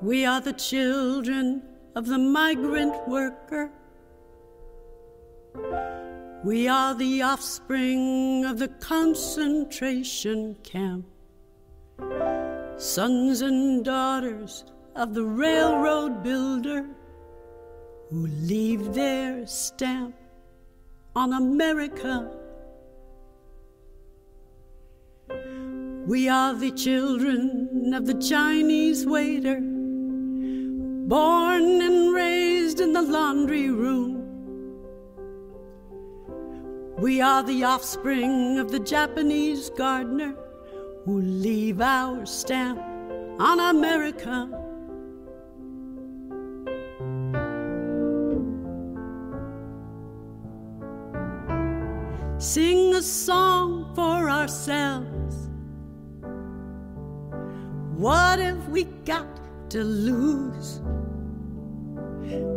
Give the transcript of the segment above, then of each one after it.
We are the children of the migrant worker. We are the offspring of the concentration camp, sons and daughters of the railroad builder who leave their stamp on America. We are the children of the Chinese waiter, born and raised in the laundry room. We are the offspring of the Japanese gardener who leave our stamp on America. Sing a song for ourselves. What have we got to lose?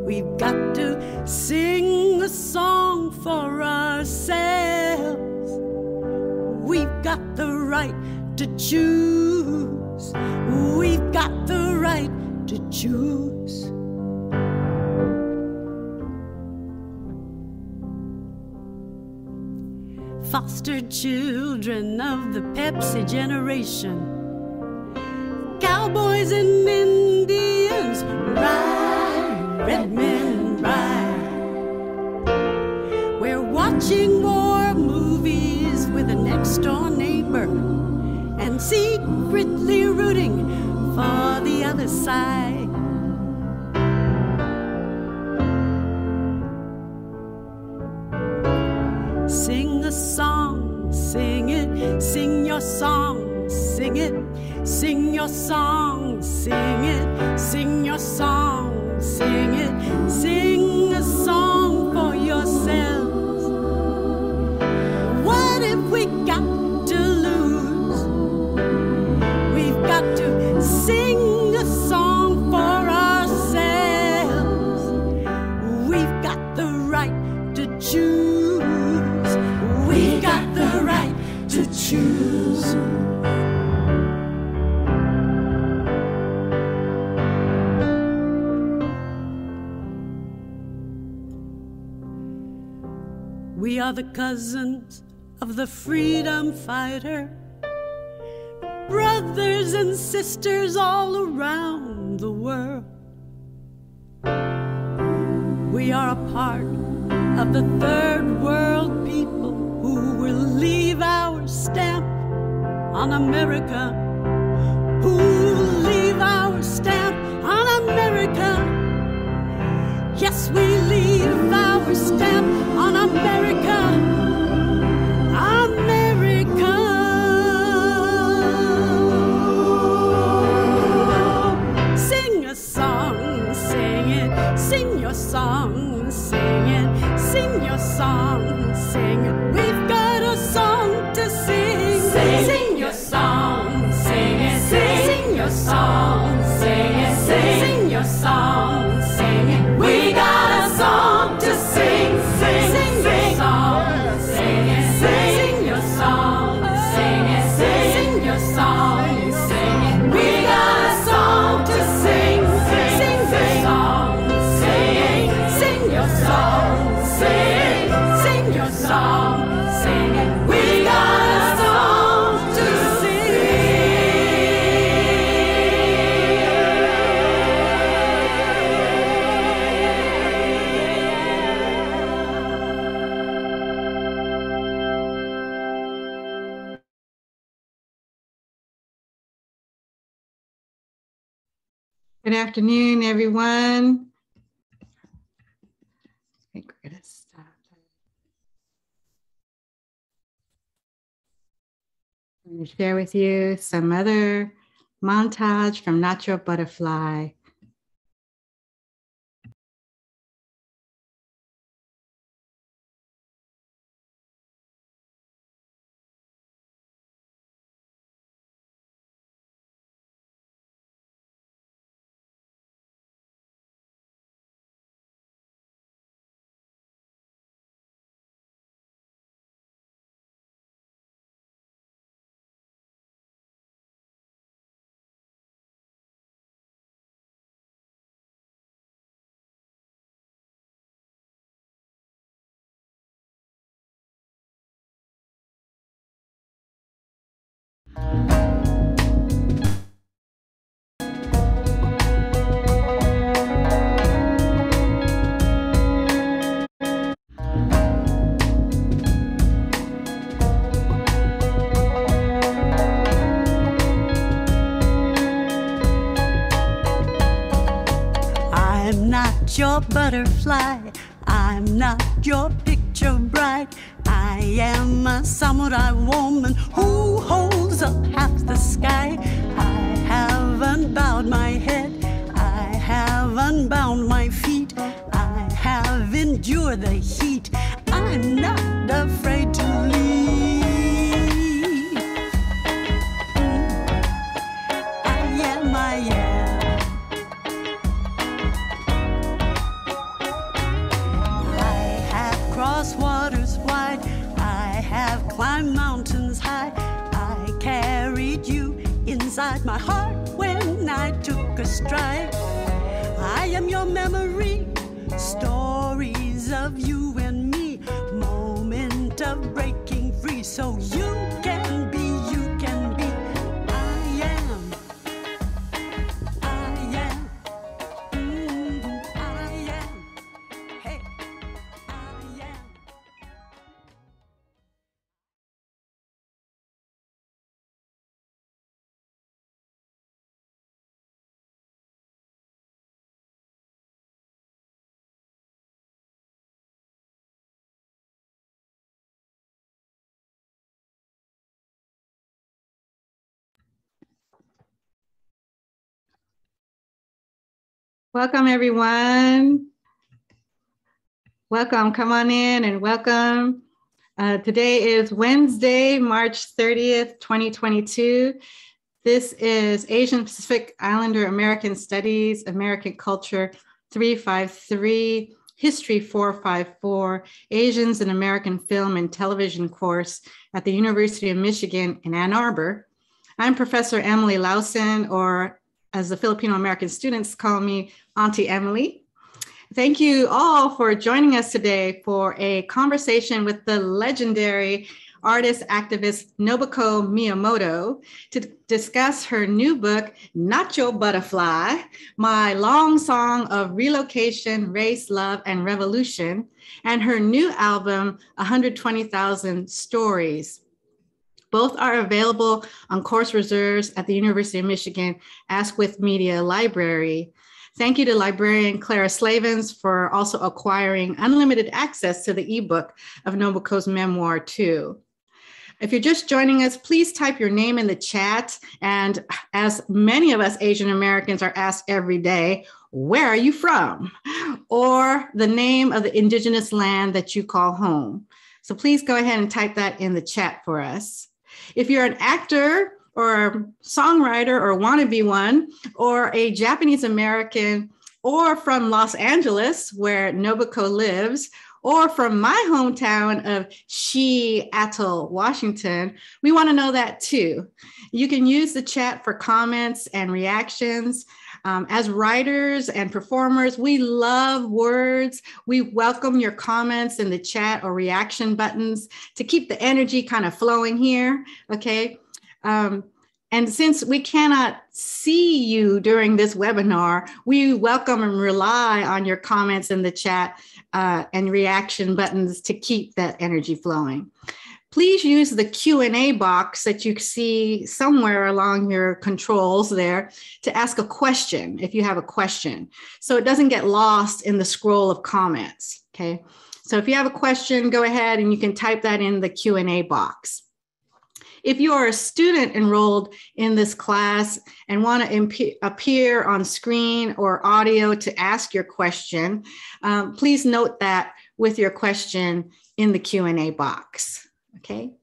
We've got to sing a song for ourselves. We've got the right to choose. We've got the right to choose. Fostered children of the Pepsi generation, cowboys and Indians, ride, red men ride. We're watching war movies with a next-door neighbor and secretly rooting for the other side. Sing a song, sing it, sing your song, sing it. Sing your song, sing it, sing your song, sing it. Sing a song for yourselves. What have we got to lose? We've got to sing a song for ourselves. We've got the right to choose. We've got the right to choose. We are the cousins of the freedom fighter, brothers and sisters all around the world. We are a part of the third world people who will leave our stamp on America, who will leave our stamp on America. Yes, we leave our stamp on America. America. Sing a song, sing it. Sing your song, sing it. Sing your song, sing it. We've got a song to sing. Sing your song, sing it. Sing your song, sing it. Sing your song, sing it. We got a song to sing. Sing your song, sing it. Sing your song, sing it. Sing your song, sing it. We got a song to sing. Sing your song, sing. Sing your song, sing. Sing your song, sing it. We got a song to Good afternoon, everyone. I think we're going to stop. I'm going to share with you some other montage from Natural Butterfly. your butterfly. I'm not your picture bride. I am a samurai woman who holds up half the sky. I haven't bowed my head. I haven't bound my feet. I have endured the heat. I'm not afraid to leave. I am. I have crossed waters wide. I have climbed mountains high. I carried you inside my heart when I took a stride. I am your memory, stories of you and me, moment of breaking free, so you can be, you can be. I am. I am. I am. Hey, I am. Welcome, everyone. Welcome. Come on in and welcome. Today is Wednesday, March 30th, 2022. This is Asian Pacific Islander American Studies, American Culture 353, History 454, Asians in American Film and Television course at the University of Michigan in Ann Arbor. I'm Professor Emily Lawson, or as the Filipino American students call me, Auntie Emily. Thank you all for joining us today for a conversation with the legendary artist activist Nobuko Miyamoto to discuss her new book, Nacho Butterfly, My Long Song of Relocation, Race, Love, and Revolution, and her new album, 120,000 Stories. Both are available on course reserves at the University of Michigan Asquith Media Library. Thank you to librarian Clara Slavens for also acquiring unlimited access to the ebook of Nobuko's memoir too. If you're just joining us, please type your name in the chat. And as many of us Asian Americans are asked every day, where are you from? Or the name of the indigenous land that you call home. So please go ahead and type that in the chat for us. If you're an actor or a songwriter or want to be one, or a Japanese American, or from Los Angeles, where Nobuko lives, or from my hometown of Seattle, Washington, we want to know that too. You can use the chat for comments and reactions. As writers and performers, we love words. We welcome your comments in the chat or reaction buttons to keep the energy kind of flowing here, okay? And since we cannot see you during this webinar, we welcome and rely on your comments in the chat and reaction buttons to keep that energy flowing. Please use the Q&A box that you see somewhere along your controls there to ask a question if you have a question, so it doesn't get lost in the scroll of comments, okay? So if you have a question, go ahead and you can type that in the Q&A box. If you are a student enrolled in this class and want to appear on screen or audio to ask your question, please note that with your question in the Q&A box. Okay.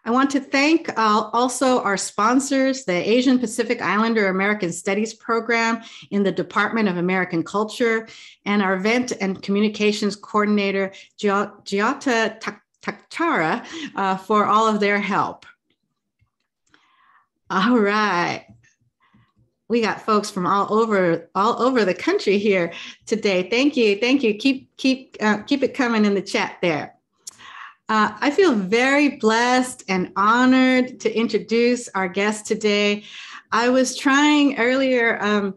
I want to thank also our sponsors, the Asian Pacific Islander American Studies program in the Department of American Culture, and our event and communications coordinator, Giota Takchara, for all of their help. All right. We got folks from all over the country here today. Thank you. Thank you. Keep it coming in the chat there. I feel very blessed and honored to introduce our guest today. I was trying earlier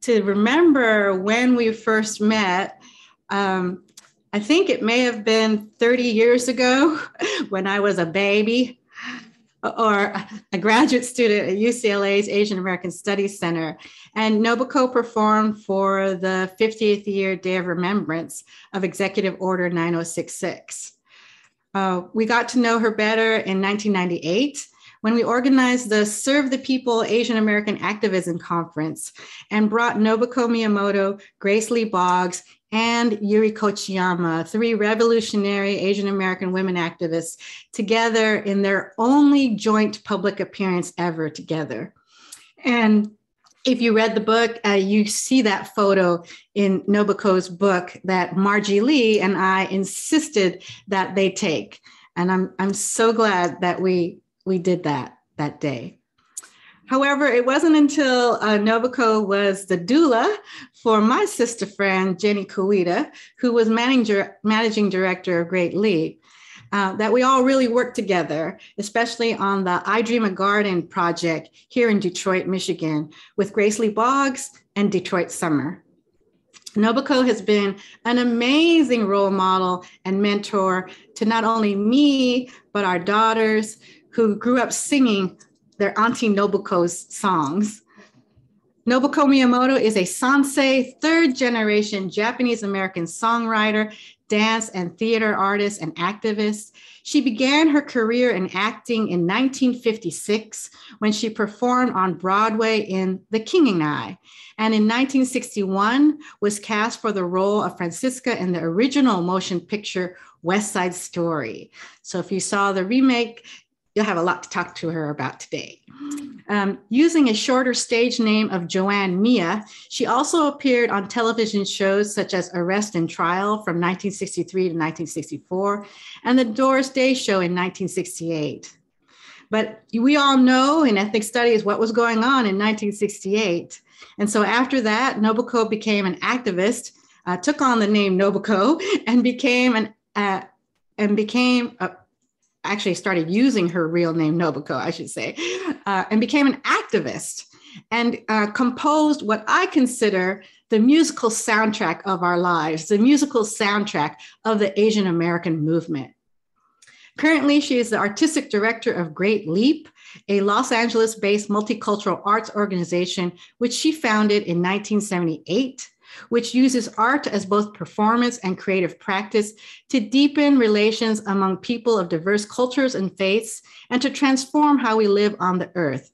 to remember when we first met. I think it may have been 30 years ago when I was a baby. or a graduate student at UCLA's Asian American Studies Center. And Nobuko performed for the 50th year Day of Remembrance of Executive Order 9066. We got to know her better in 1998 when we organized the Serve the People Asian American Activism Conference and brought Nobuko Miyamoto, Grace Lee Boggs, and Yuri Kochiyama, 3 revolutionary Asian American women activists, together in their only joint public appearance ever together. And if you read the book, you see that photo in Nobuko's book that Margie Lee and I insisted that they take. And I'm so glad that we did that day. However, it wasn't until Nobuko was the doula for my sister friend, Jenny Kawita, who was managing director of Great Leap, that we all really worked together, especially on the I Dream a Garden project here in Detroit, Michigan, with Grace Lee Boggs and Detroit Summer. Nobuko has been an amazing role model and mentor to not only me, but our daughters who grew up singing their Auntie Nobuko's songs. Nobuko Miyamoto is a Sansei, 3rd generation Japanese American songwriter, dance and theater artist, and activist. She began her career in acting in 1956 when she performed on Broadway in The King and I, and in 1961 was cast for the role of Francisca in the original motion picture West Side Story. So if you saw the remake, you'll have a lot to talk to her about today. Using a shorter stage name of Joanne Mia, she also appeared on television shows such as Arrest and Trial from 1963 to 1964 and The Doris Day Show in 1968. But we all know in ethnic studies what was going on in 1968. And so after that, Nobuko became an activist, took on the name Nobuko, actually started using her real name, Nobuko, I should say, and became an activist and composed what I consider the musical soundtrack of our lives, the musical soundtrack of the Asian American movement. Currently, she is the artistic director of Great Leap, a Los Angeles-based multicultural arts organization, which she founded in 1978, which uses art as both performance and creative practice to deepen relations among people of diverse cultures and faiths and to transform how we live on the earth.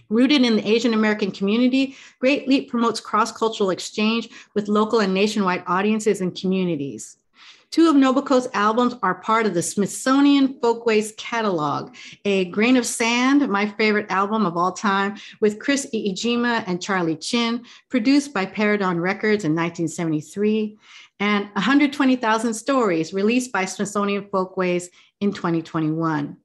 Rooted in the Asian American community, Great Leap promotes cross-cultural exchange with local and nationwide audiences and communities. 2 of Nobuko's albums are part of the Smithsonian Folkways catalog, A Grain of Sand, my favorite album of all time, with Chris Iijima and Charlie Chin, produced by Paradon Records in 1973, and 120,000 Stories, released by Smithsonian Folkways in 2021.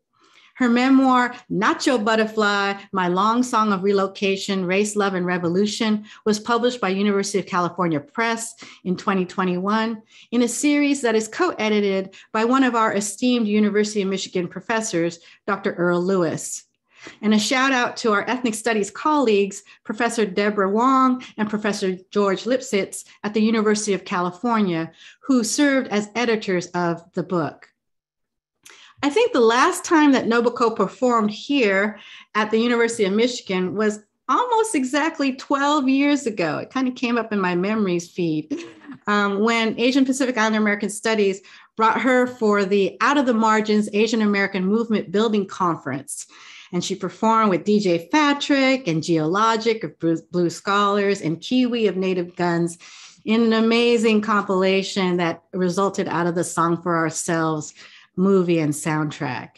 Her memoir, Nacho Butterfly, My Long Song of Relocation, Race, Love, and Revolution, was published by University of California Press in 2021 in a series that is co-edited by one of our esteemed University of Michigan professors, Dr. Earl Lewis. And a shout out to our ethnic studies colleagues, Professor Deborah Wong and Professor George Lipsitz at the University of California, who served as editors of the book. I think the last time that Nobuko performed here at the University of Michigan was almost exactly 12 years ago. It kind of came up in my memories feed when Asian Pacific Islander American Studies brought her for the Out of the Margins Asian American Movement Building Conference. And she performed with DJ Patrick and Geologic of Blue Scholars and Kiwi of Native Guns in an amazing compilation that resulted out of the Song for Ourselves movie and soundtrack.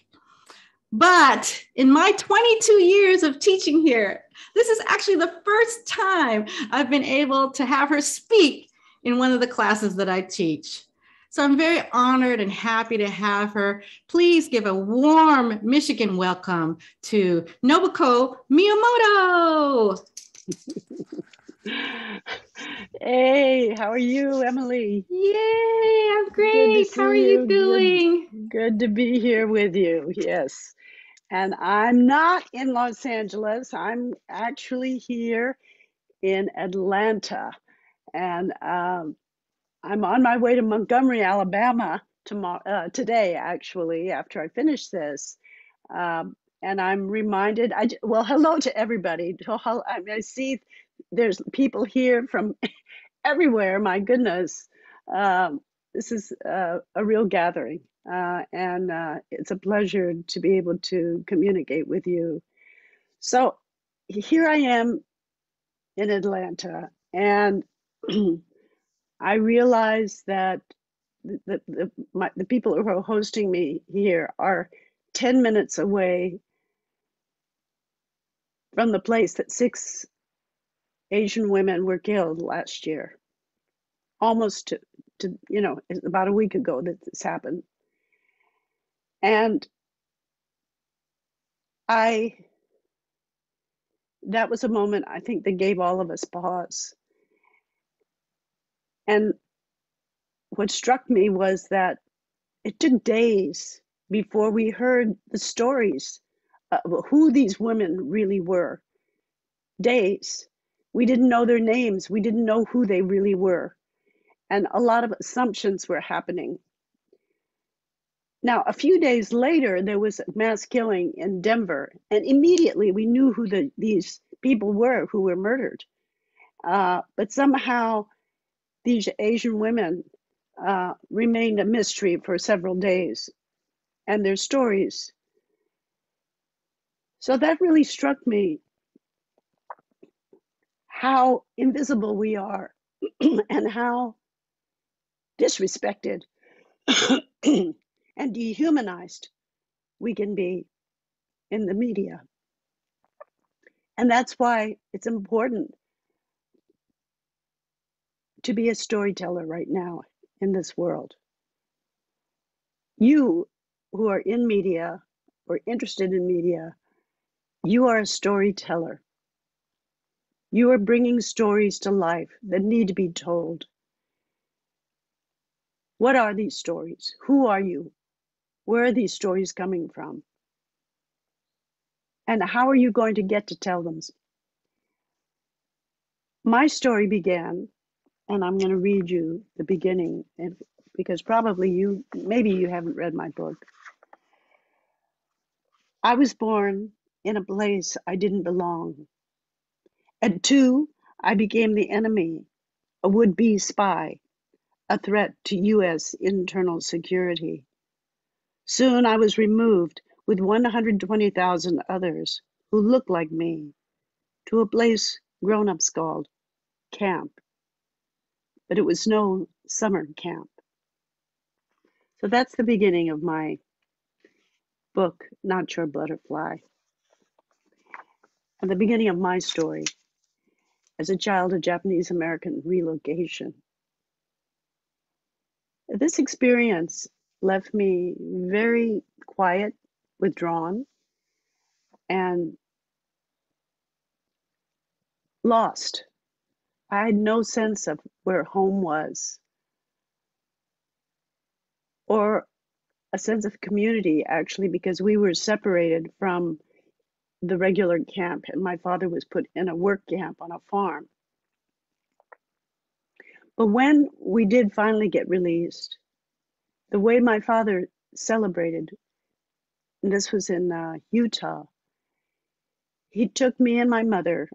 But in my 22 years of teaching here, this is actually the first time I've been able to have her speak in one of the classes that I teach. So I'm very honored and happy to have her. Please give a warm Michigan welcome to Nobuko Miyamoto. Hey, how are you, Emily? Yay, I'm great. How are you doing? Good to be here with you, yes. And I'm not in Los Angeles. I'm actually here in Atlanta. And I'm on my way to Montgomery, Alabama today, actually, after I finish this. And I'm reminded, well, hello to everybody. I see there's people here from everywhere. My goodness. This is a real gathering. And it's a pleasure to be able to communicate with you. So here I am in Atlanta, and I realize that the people who are hosting me here are 10 minutes away from the place that 6 Asian women were killed last year. Almost to about a week ago that this happened. And that was a moment I think that gave all of us pause. And what struck me was that it took days before we heard the stories of who these women really were. Days. We didn't know their names. We didn't know who they really were. And a lot of assumptions were happening. Now, a few days later, there was a mass killing in Denver, and immediately we knew who these people were who were murdered. But somehow these Asian women remained a mystery for several days, and their stories. So that really struck me, how invisible we are and how disrespected and dehumanized we can be in the media. And that's why it's important to be a storyteller right now in this world. You who are in media or interested in media, you are a storyteller. You are bringing stories to life that need to be told. What are these stories? Who are you? Where are these stories coming from? And how are you going to get to tell them? My story began, and I'm going to read you the beginning, because probably maybe you haven't read my book. I was born in a place I didn't belong. At 2, I became the enemy, a would-be spy, a threat to U.S. internal security. Soon I was removed with 120,000 others who looked like me to a place grown-ups called camp. But it was no summer camp. So that's the beginning of my book, Not Your Butterfly, and the beginning of my story as a child of Japanese American relocation. This experience left me very quiet, withdrawn, and lost. I had no sense of where home was, or a sense of community, actually, because we were separated from the regular camp, and my father was put in a work camp on a farm. But when we did finally get released, the way my father celebrated, and this was in Utah, he took me and my mother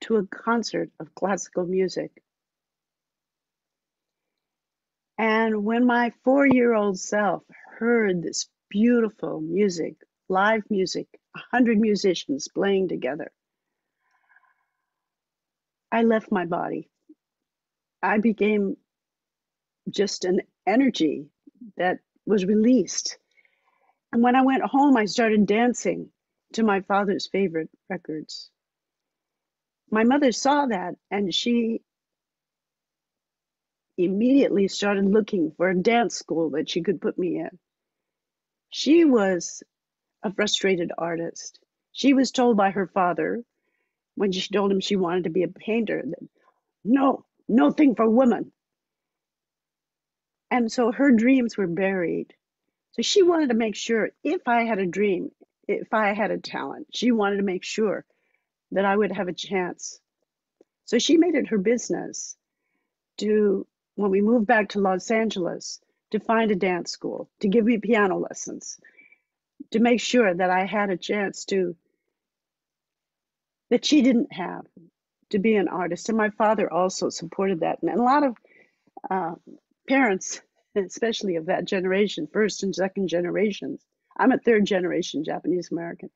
to a concert of classical music. And when my 4-year-old self heard this beautiful music, live music, 100 musicians playing together, I left my body. I became just an energy that was released. And when I went home, I started dancing to my father's favorite records. My mother saw that, and she immediately started looking for a dance school that she could put me in. She was a frustrated artist. She was told by her father, when she told him she wanted to be a painter, that no thing for women. And so her dreams were buried. So she wanted to make sure, if I had a dream, if I had a talent, she wanted to make sure that I would have a chance. So she made it her business to, when we moved back to Los Angeles, to find a dance school, to give me piano lessons, to make sure that I had a chance that she didn't have, to be an artist. And my father also supported that. And a lot of parents, especially of that generation, first and second generations, I'm a third generation Japanese American,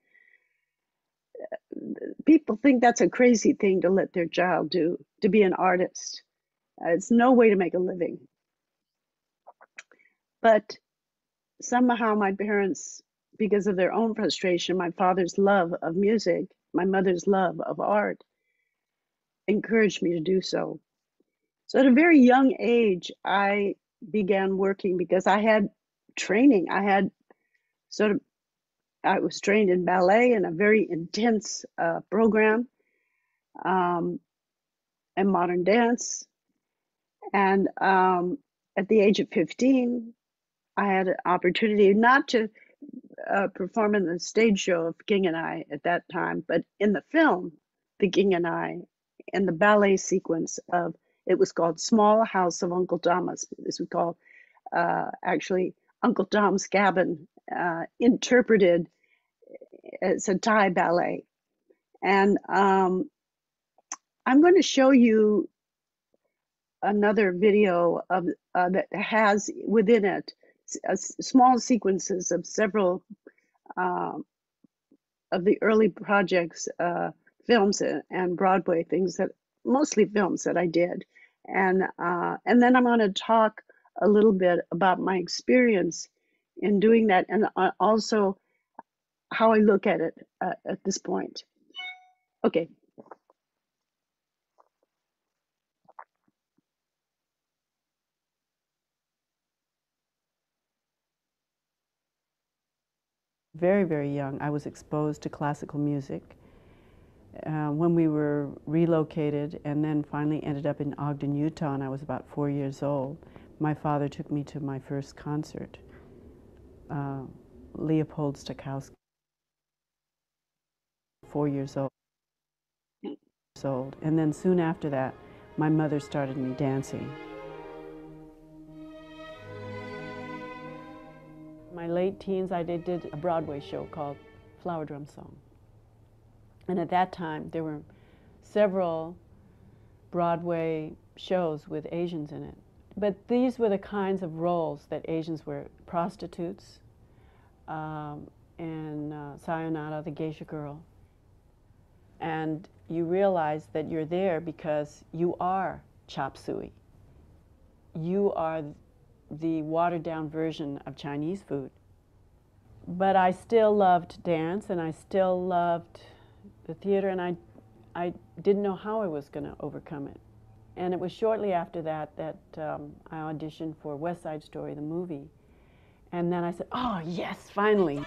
people think that's a crazy thing to let their child do, to be an artist. It's no way to make a living. But somehow my parents, because of their own frustration, my father's love of music, my mother's love of art, encouraged me to do so. So at a very young age, I began working because I had training. I was trained in ballet in a very intense program, and modern dance. And at the age of 15, I had an opportunity not to perform in the stage show of King and I at that time, but in the film, The King and I, in the ballet sequence of, it was called Small House of Uncle Thomas. This was called actually Uncle Tom's Cabin, interpreted as a Thai ballet. And I'm going to show you another video of that has within it small sequences of several of the early projects, films and Broadway things, that mostly films that I did. And then I'm going to talk a little bit about my experience in doing that, and also how I look at it at this point. Okay. Very, very young, I was exposed to classical music. When we were relocated and then finally ended up in Ogden, Utah, and I was about 4 years old, my father took me to my first concert, Leopold Stokowski, 4 years old. And then soon after that, my mother started me dancing. My late teens, I did a Broadway show called Flower Drum Song. And at that time, there were several Broadway shows with Asians in it. But these were the kinds of roles that Asians were: prostitutes, and Sayonara, the geisha girl. And you realize that you're there because you are chop suey. You are the watered-down version of Chinese food. But I still loved dance, and I still loved the theater, and I didn't know how I was going to overcome it. And it was shortly after that that I auditioned for West Side Story, the movie. And then I said, oh, yes, finally.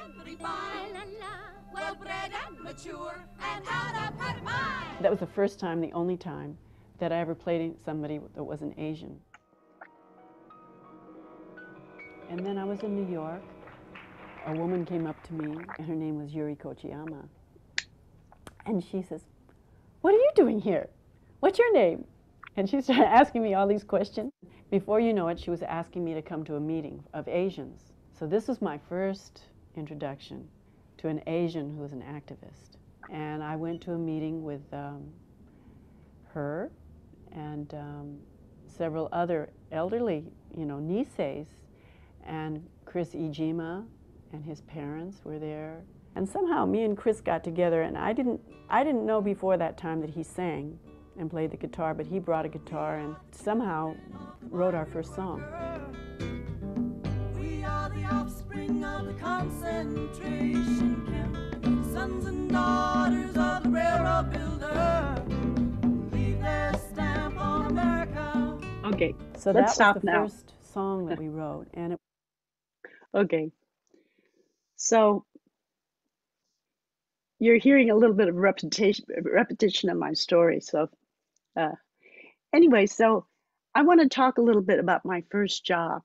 That was the first time, the only time, that I ever played somebody that wasn't Asian. And then I was in New York. A woman came up to me, and her name was Yuri Kochiyama. And she says, what are you doing here? What's your name? And she started asking me all these questions. Before you know it, she was asking me to come to a meeting of Asians. So this was my first introduction to an Asian who was an activist. And I went to a meeting with her and several other elderly, Niseis, and Chris Ijima and his parents were there. And somehow me and Chris got together, and I didn't know before that time that he sang and played the guitar, but he brought a guitar and somehow wrote our first song. We are the offspring of the concentration camp, sons and daughters of the railroad builder, who leave their stamp on America. Okay, so let's stop was the now. First song that we wrote, and okay. So you're hearing a little bit of repetition of my story. So anyway, so I want to talk a little bit about my first job,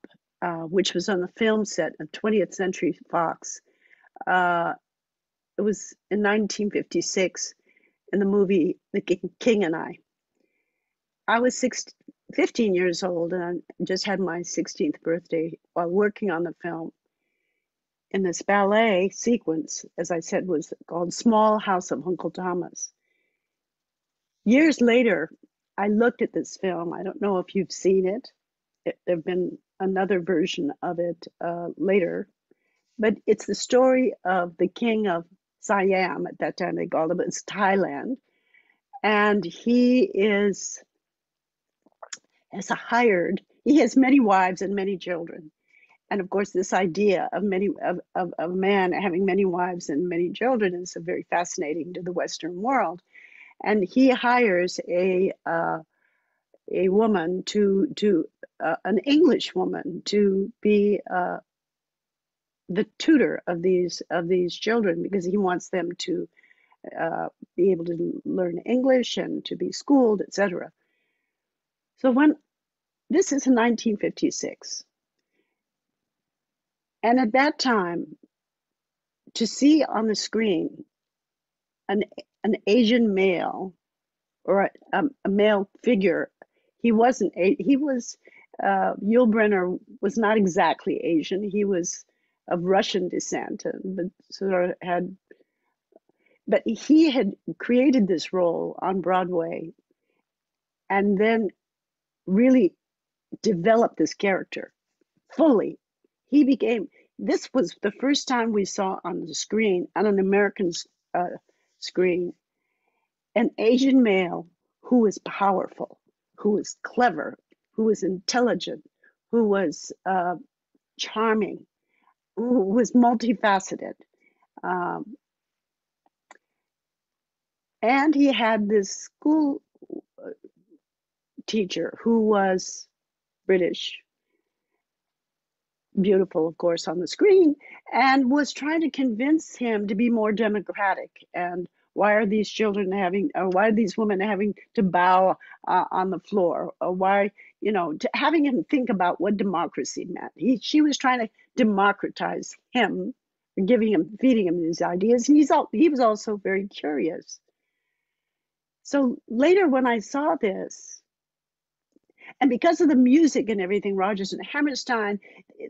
which was on the film set of 20th Century Fox. It was in 1956 in the movie The King and I. I was 15 years old, and I just had my 16th birthday while working on the film in this ballet sequence, as I said, was called Small House of Uncle Thomas. Years later, I looked at this film. I don't know if you've seen it. There've been another version of it later, but it's the story of the king of Siam. At that time they called him, it's Thailand, and he has many wives and many children. And of course, this idea of a man having many wives and many children is very fascinating to the Western world. And he hires a woman an English woman to be the tutor of these children, because he wants them to be able to learn English and to be schooled, etc. So this is in 1956. And at that time, to see on the screen an Asian male, or a male figure, Yul Brynner was not exactly Asian. He was of Russian descent, but he had created this role on Broadway and then really developed this character fully. This was the first time we saw on the screen, on an American screen, an Asian male who was powerful, who was clever, who was intelligent, who was charming, who was multifaceted. And he had this school teacher who was British, beautiful, of course, on the screen, and was trying to convince him to be more democratic. And why are these women having to bow on the floor? Or why, having him think about what democracy meant. She was trying to democratize him, feeding him these ideas. And he was also very curious. So later when I saw this, and because of the music and everything, Rodgers and Hammerstein,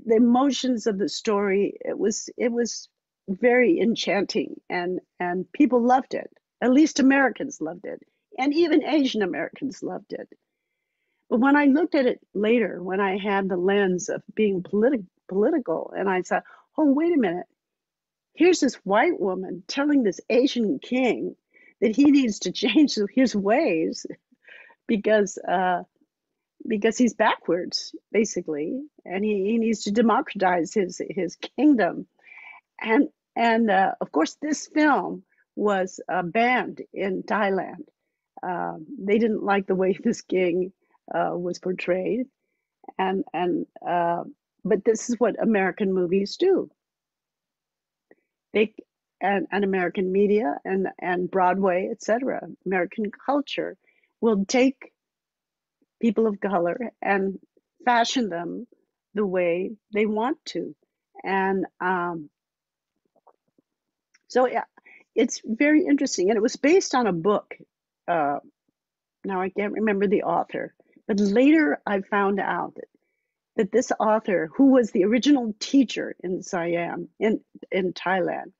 the emotions of the story, it was very enchanting, and people loved it. At least Americans loved it, and even Asian Americans loved it. But when I looked at it later, when I had the lens of being political, and I thought, oh, wait a minute, here's this white woman telling this Asian king that he needs to change his ways because he's backwards, basically, and he needs to democratize his kingdom. And of course, this film was banned in Thailand. They didn't like the way this king was portrayed, but this is what American movies do. And American media and Broadway, etc., American culture will take people of color and fashion them the way they want to. And so yeah, it's very interesting. And it was based on a book. Now I can't remember the author, but later I found out that this author, who was the original teacher in Siam, in Thailand,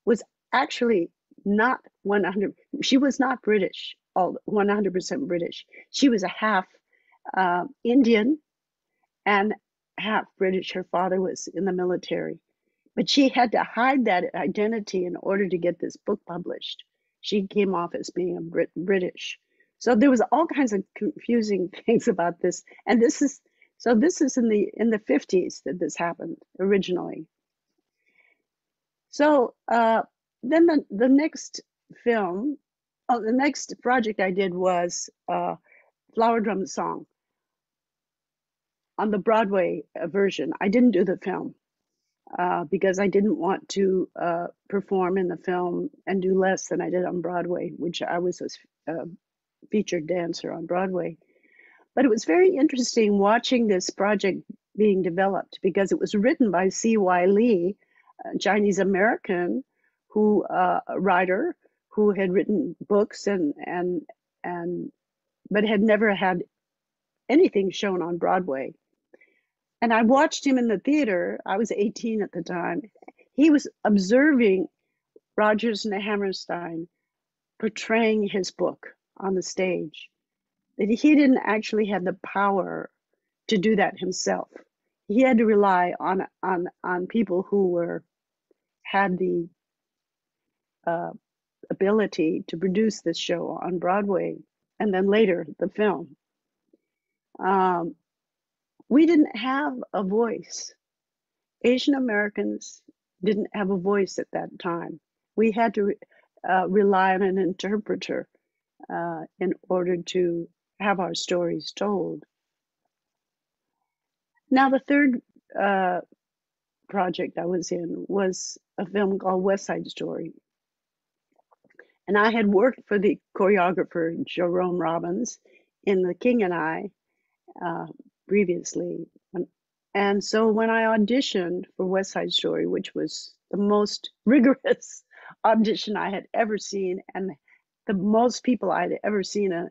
was actually not 100. She was not British, 100% British. She was a half Indian and half British. Her father was in the military, but she had to hide that identity in order to get this book published. She came off as being a British. So there was all kinds of confusing things about this. And this is in the 50s that this happened originally. So then the next the next project I did was Flower Drum Song on the Broadway version. I didn't do the film because I didn't want to perform in the film and do less than I did on Broadway, which I was a featured dancer on Broadway. But it was very interesting watching this project being developed because it was written by C.Y. Lee, a Chinese American a writer who had written books but had never had anything shown on Broadway. And I watched him in the theater. I was 18 at the time, he was observing Rodgers and Hammerstein portraying his book on the stage, that he didn't actually have the power to do that himself. He had to rely on people who had the ability to produce this show on Broadway, and then later the film. We didn't have a voice. Asian Americans didn't have a voice at that time. We had to rely on an interpreter in order to have our stories told. Now, the third project I was in was a film called West Side Story. And I had worked for the choreographer Jerome Robbins in The King and I previously. And so when I auditioned for West Side Story, which was the most rigorous audition I had ever seen, and the most people I had ever seen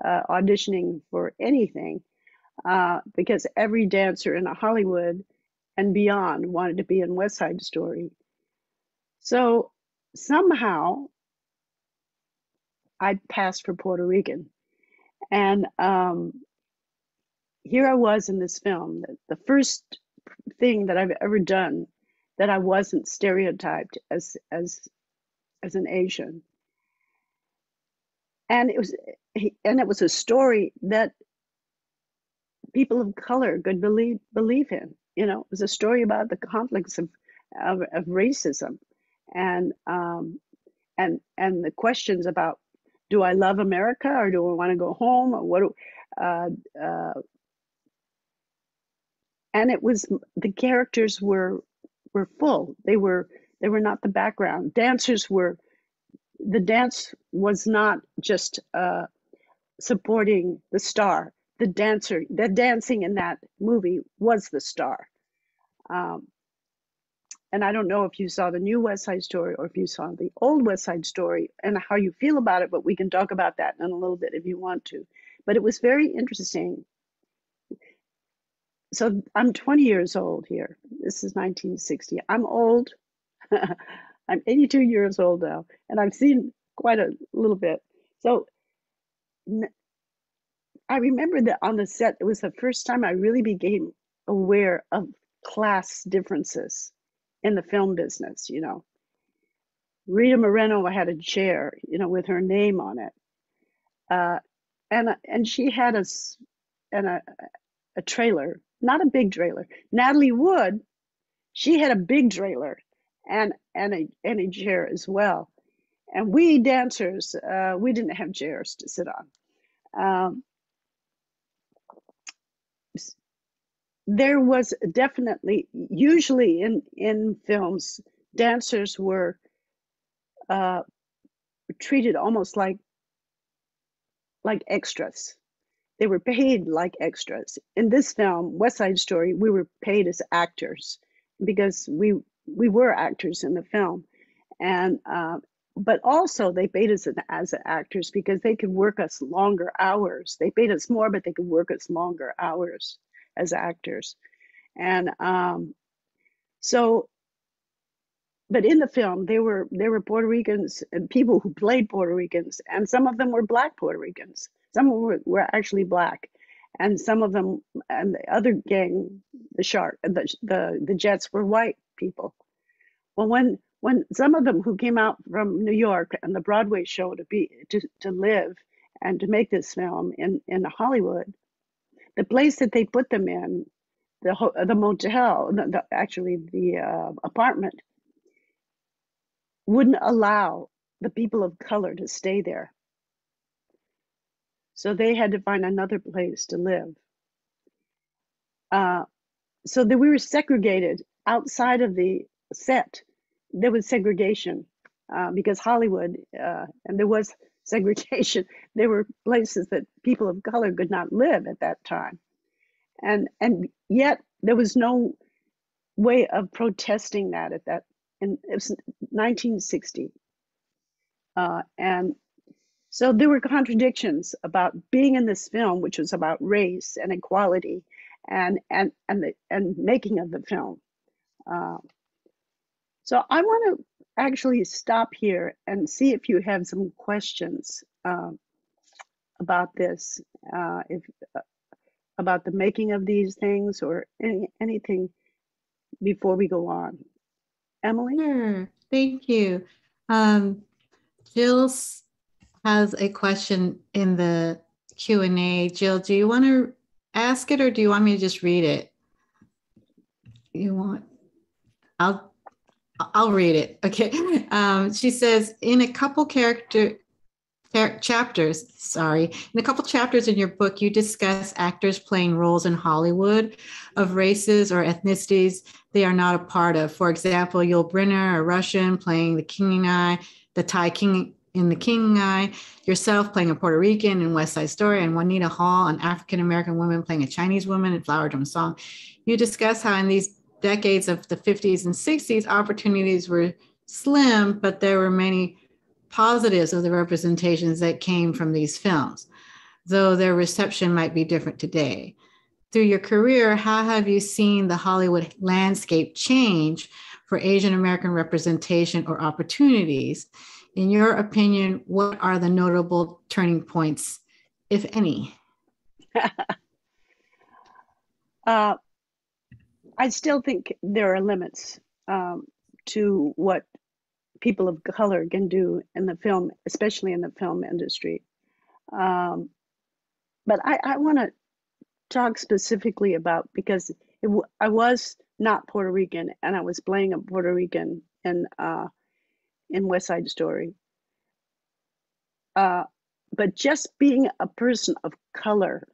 auditioning for anything, because every dancer in Hollywood and beyond wanted to be in West Side Story. So somehow I passed for Puerto Rican. And here I was in this film, the first thing that I've ever done that I wasn't stereotyped as an Asian. And it was a story that people of color could believe in. You know, it was a story about the conflicts of racism, and the questions about, do I love America or do I want to go home, or what? And it was, the characters were full. They were not the background. The dance was not just supporting the star. The dancing in that movie was the star. And I don't know if you saw the new West Side Story or if you saw the old West Side Story and how you feel about it, but we can talk about that in a little bit if you want to. But it was very interesting. So I'm 20 years old here. This is 1960. I'm old. I'm 82 years old now, and I've seen quite a little bit. So I remember that on the set, it was the first time I really became aware of class differences in the film business. You know, Rita Moreno had a chair, you know, with her name on it, and she had a trailer, not a big trailer. Natalie Wood, she had a big trailer and a chair as well. And we dancers, we didn't have chairs to sit on. There was definitely, usually in films, dancers were treated almost like extras. They were paid like extras. In this film, West Side Story, we were paid as actors because we were actors in the film, and but also they paid us as actors because they could work us longer hours. They paid us more, but they could work us longer hours as actors. And so, but in the film, there were Puerto Ricans and people who played Puerto Ricans, and some of them were Black Puerto Ricans. Some were actually Black, and some of them, and the other gang, the Jets, were white people. Well, when some of them who came out from New York and the Broadway show to live and to make this film in Hollywood, the place that they put them in, the motel, actually the apartment, wouldn't allow the people of color to stay there. So they had to find another place to live. So that we were segregated outside of the set. There was segregation because Hollywood, and there was segregation. There were places that people of color could not live at that time. And yet there was no way of protesting that at that, and it was 1960. And so there were contradictions about being in this film, which was about race and equality, and making of the film. So I want to actually stop here and see if you have some questions about this, if about the making of these things or anything before we go on. Emily? Sure, thank you. Jill has a question in the Q&A. Jill, do you want to ask it or do you want me to just read it? You want? I'll read it. Okay. She says, in a couple chapters, in a couple chapters in your book, you discuss actors playing roles in Hollywood of races or ethnicities they are not a part of. For example, Yul Brynner, a Russian, playing the Thai king in The King Eye, yourself playing a Puerto Rican in West Side Story, and Juanita Hall, an African-American woman playing a Chinese woman in Flower Drum Song. You discuss how in these decades of the 50s and 60s, opportunities were slim, but there were many positives of the representations that came from these films, though their reception might be different today. Through your career, how have you seen the Hollywood landscape change for Asian American representation or opportunities? In your opinion, what are the notable turning points, if any? I still think there are limits to what people of color can do in the film, especially in the film industry. But I want to talk specifically about, because I was not Puerto Rican and I was playing a Puerto Rican in West Side Story. But just being a person of color,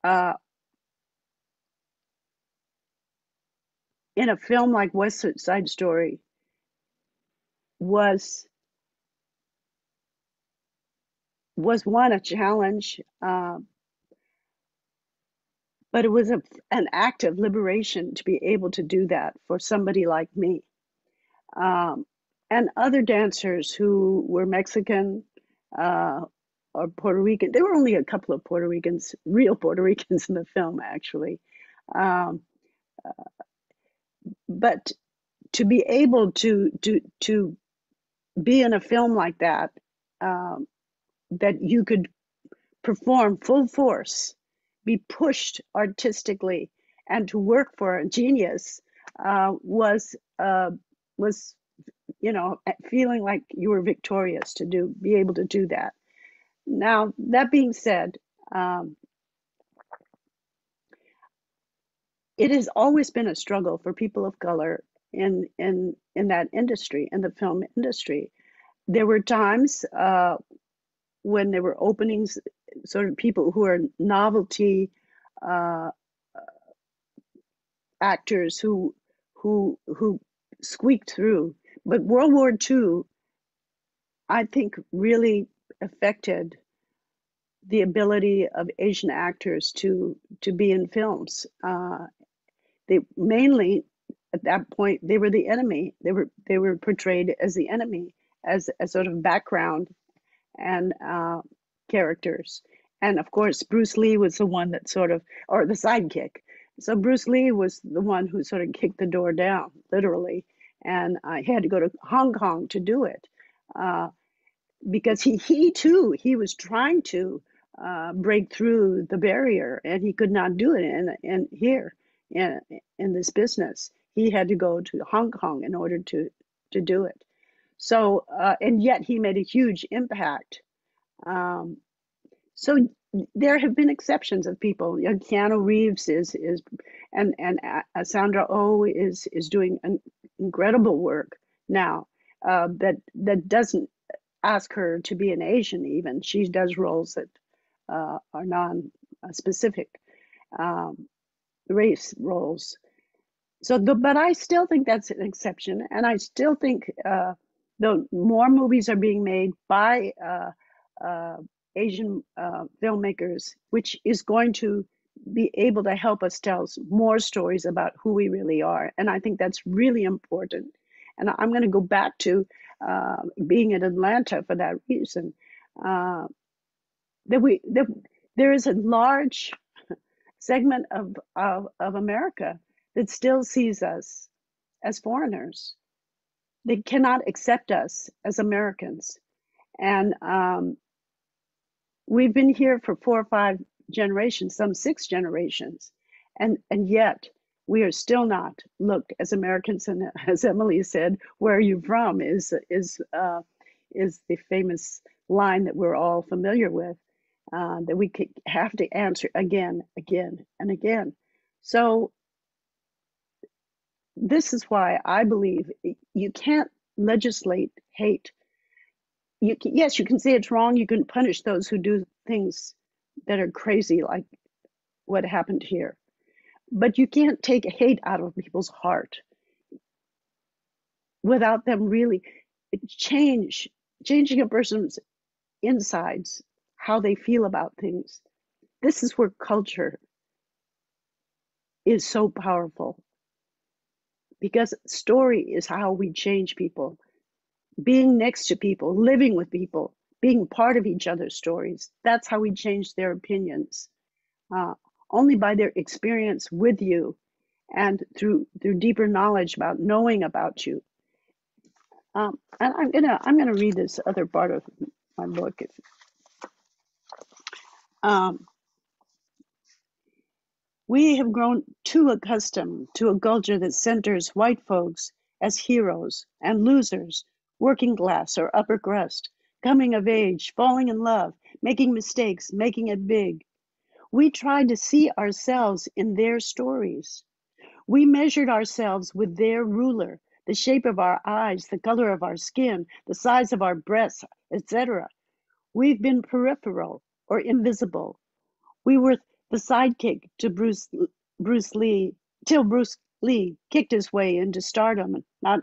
in a film like West Side Story was one, a challenge, but it was an act of liberation to be able to do that for somebody like me. And other dancers who were Mexican or Puerto Rican. There were only a couple of Puerto Ricans, real Puerto Ricans in the film, actually. But to be able to be in a film like that, that you could perform full force, be pushed artistically, and to work for a genius was feeling like you were victorious to be able to do that. Now, that being said, it has always been a struggle for people of color in that industry, in the film industry. There were times when there were openings, sort of people who are novelty actors who squeaked through. But World War II, I think, really affected the ability of Asian actors to be in films. They mainly, at that point, they were the enemy. They were portrayed as the enemy, as a sort of background and characters. And of course, Bruce Lee was the one that sort of, or the sidekick. So Bruce Lee was the one who sort of kicked the door down, literally. And I had to go to Hong Kong to do it, because he too, he was trying to break through the barrier, and he could not do it in here in this business. He had to go to Hong Kong in order to do it. So and yet he made a huge impact. So there have been exceptions of people. Keanu Reeves is and Sandra Oh is doing an incredible work now, that doesn't ask her to be an Asian. Even she does roles that are non-specific race roles. So, but I still think that's an exception, and I still think though more movies are being made by Asian filmmakers, which is going to be able to help us tell more stories about who we really are. And I think that's really important. And I'm going to go back to being in Atlanta for that reason. There is a large segment of America that still sees us as foreigners. They cannot accept us as Americans. And we've been here for 4 or 5 generations, some 6 generations, and yet we are still not looked as Americans. And as Emily said, "Where are you from?" is the famous line that we're all familiar with, that we have to answer again, and again. So this is why I believe you can't legislate hate. Yes, you can say it's wrong. You can punish those who do things that are crazy, like what happened here. But you can't take hate out of people's heart without them really changing a person's insides, how they feel about things. This is where culture is so powerful, because story is how we change people. Being next to people, living with people, being part of each other's stories. That's how we change their opinions. Only by their experience with you and through deeper knowledge about knowing about you. And I'm gonna read this other part of my book. We have grown too accustomed to a culture that centers white folks as heroes and losers, working class or upper crust, coming of age, falling in love, making mistakes, making it big. We tried to see ourselves in their stories. We measured ourselves with their ruler, the shape of our eyes, the color of our skin, the size of our breasts, etc. We've been peripheral or invisible. We were the sidekick to Bruce Lee, till Bruce Lee kicked his way into stardom, not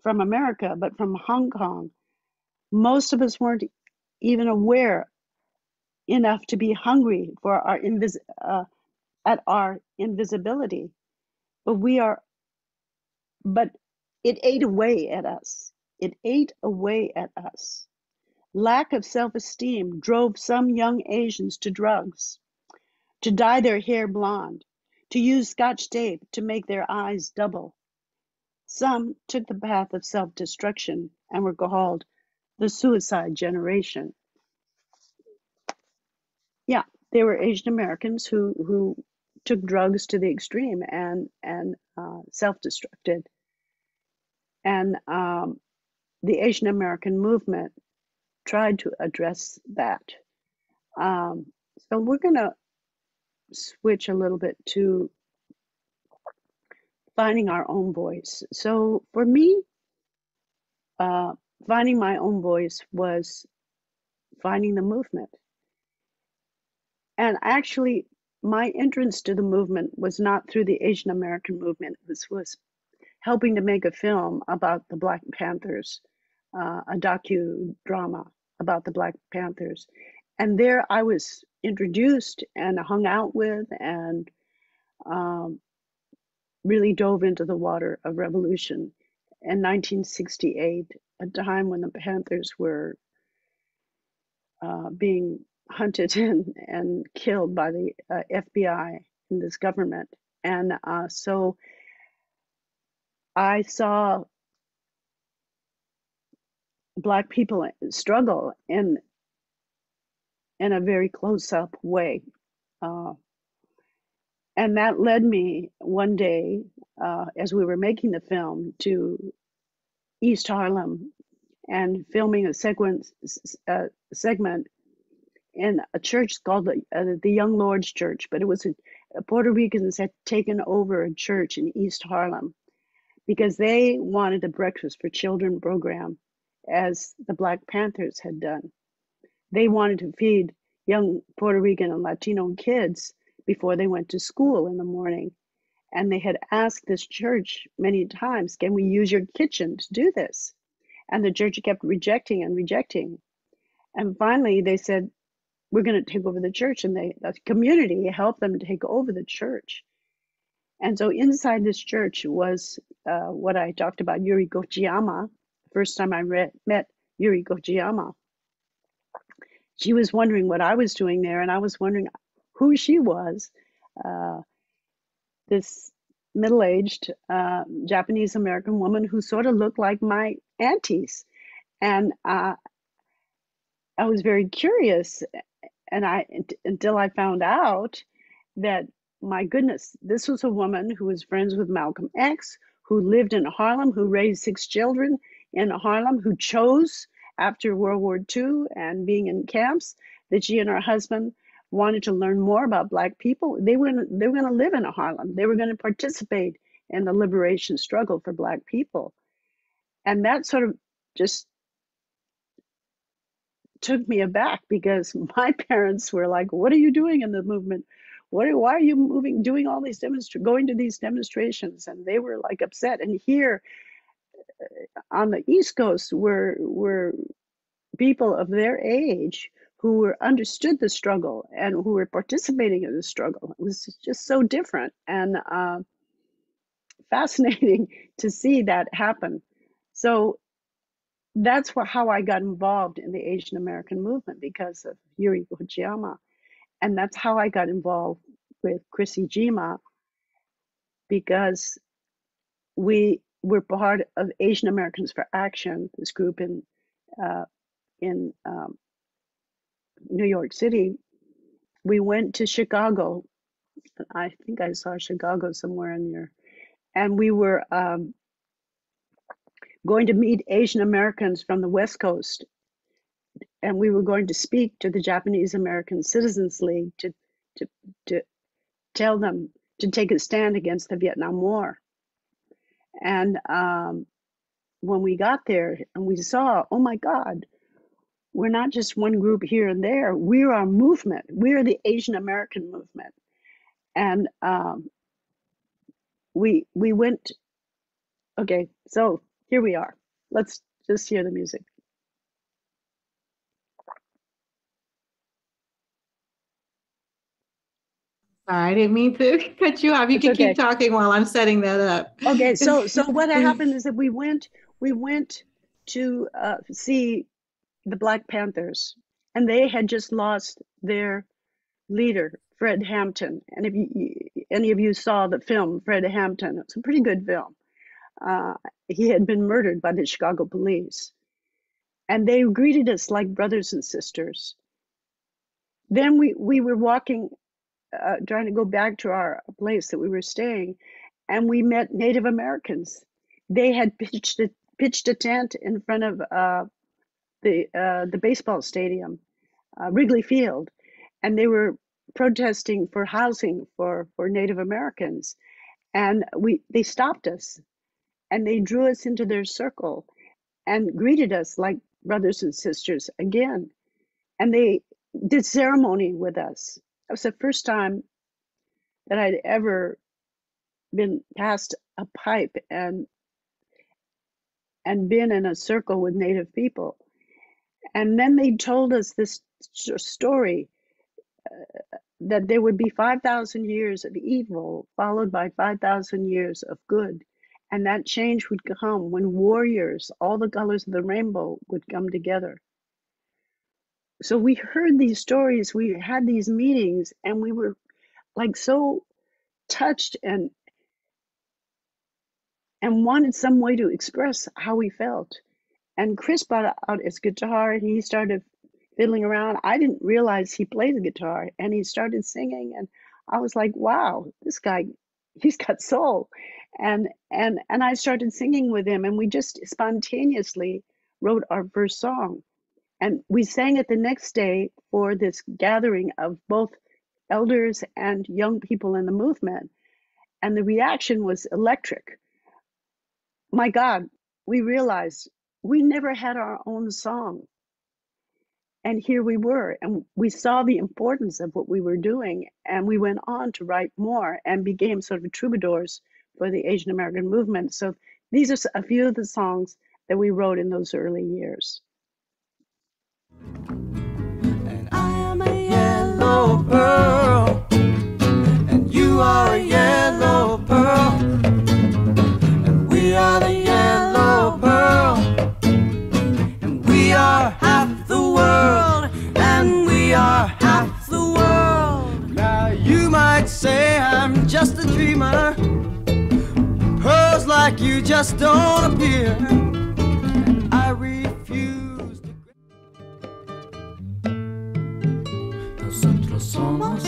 from America, but from Hong Kong. Most of us weren't even aware enough to be hungry for our at our invisibility, but it ate away at us. It ate away at us. Lack of self-esteem drove some young Asians to drugs, to dye their hair blonde, to use Scotch tape to make their eyes double. Some took the path of self-destruction and were called the suicide generation. Yeah, they were Asian Americans who took drugs to the extreme and self-destructed. And the Asian American movement tried to address that. So we're going to switch a little bit to finding our own voice. So for me, finding my own voice was finding the movement. And actually, my entrance to the movement was not through the Asian American movement. This was helping to make a film about the Black Panthers, a docudrama about the Black Panthers. And there I was introduced and hung out with and really dove into the water of revolution in 1968, a time when the Panthers were being hunted and killed by the FBI in this government. And so I saw Black people struggle in a very close-up way. And that led me one day, as we were making the film, to East Harlem and filming a segment in a church called the Young Lord's Church, but it was Puerto Ricans had taken over a church in East Harlem because they wanted a breakfast for children program, as the Black Panthers had done. They wanted to feed young Puerto Rican and Latino kids before they went to school in the morning. And they had asked this church many times, can we use your kitchen to do this? And the church kept rejecting and rejecting. And finally they said, we're going to take over the church. And the community helped them take over the church. And so inside this church was what I talked about, Yuri Kochiyama. First time I met Yuri Kochiyama. She was wondering what I was doing there, and I was wondering who she was. This middle-aged Japanese American woman who sort of looked like my aunties. And I was very curious, and until I found out that, my goodness, this was a woman who was friends with Malcolm X, who lived in Harlem, who raised 6 children in Harlem, who chose after World War II and being in camps that she and her husband wanted to learn more about Black people. They were going to live in Harlem. They were going to participate in the liberation struggle for Black people. And that sort of just took me aback, because my parents were like, "What are you doing in the movement? Why are you doing all these going to these demonstrations?" And they were like upset. And here on the East Coast were people of their age who understood the struggle and who were participating in the struggle. It was just so different and fascinating to see that happen. So that's how I got involved in the Asian American movement, because of Yuri Kochiyama. And that's how I got involved with Chrissy Jima, because we were part of Asian Americans for Action, this group in New York City. We went to Chicago. I think I saw Chicago somewhere in here. And we were going to meet Asian Americans from the West Coast. And we were going to speak to the Japanese American Citizens League to tell them to take a stand against the Vietnam War. And when we got there and we saw, oh my God, we're not just one group here and there. We're a movement. We're the Asian American movement. And we went, okay, so here we are. Let's just hear the music. Sorry, I didn't mean to cut you off. You can keep talking while I'm setting that up. Okay, so what happened is that we went to see the Black Panthers, and they had just lost their leader, Fred Hampton. And if any of you saw the film Fred Hampton, it's a pretty good film. He had been murdered by the Chicago police, and they greeted us like brothers and sisters. Then we were walking, trying to go back to our place that we were staying, and we met Native Americans. They had pitched a tent in front of the baseball stadium, Wrigley Field, and they were protesting for housing for Native Americans. And they stopped us, and they drew us into their circle and greeted us like brothers and sisters again. And they did ceremony with us. It was the first time that I'd ever been passed a pipe and been in a circle with Native people. And then they told us this story that there would be 5,000 years of evil followed by 5,000 years of good. And that change would come when warriors, all the colors of the rainbow, would come together. So we heard these stories, we had these meetings, and we were like so touched and wanted some way to express how we felt. And Chris brought out his guitar and he started fiddling around. I didn't realize he played the guitar, and he started singing, and I was like, wow, this guy, he's got soul. And I started singing with him, and we just spontaneously wrote our first song. And we sang it the next day for this gathering of both elders and young people in the movement. And the reaction was electric. My God, we realized we never had our own song. And here we were, and we saw the importance of what we were doing, and we went on to write more and became sort of troubadours for the Asian American movement. So these are a few of the songs that we wrote in those early years. And I am a yellow pearl, and you are a yellow pearl, and we are the yellow pearl, and we are half the world, and we are half the world. Now you might say I'm just a dreamer, just don't appear. And I refuse to. Nosotros somos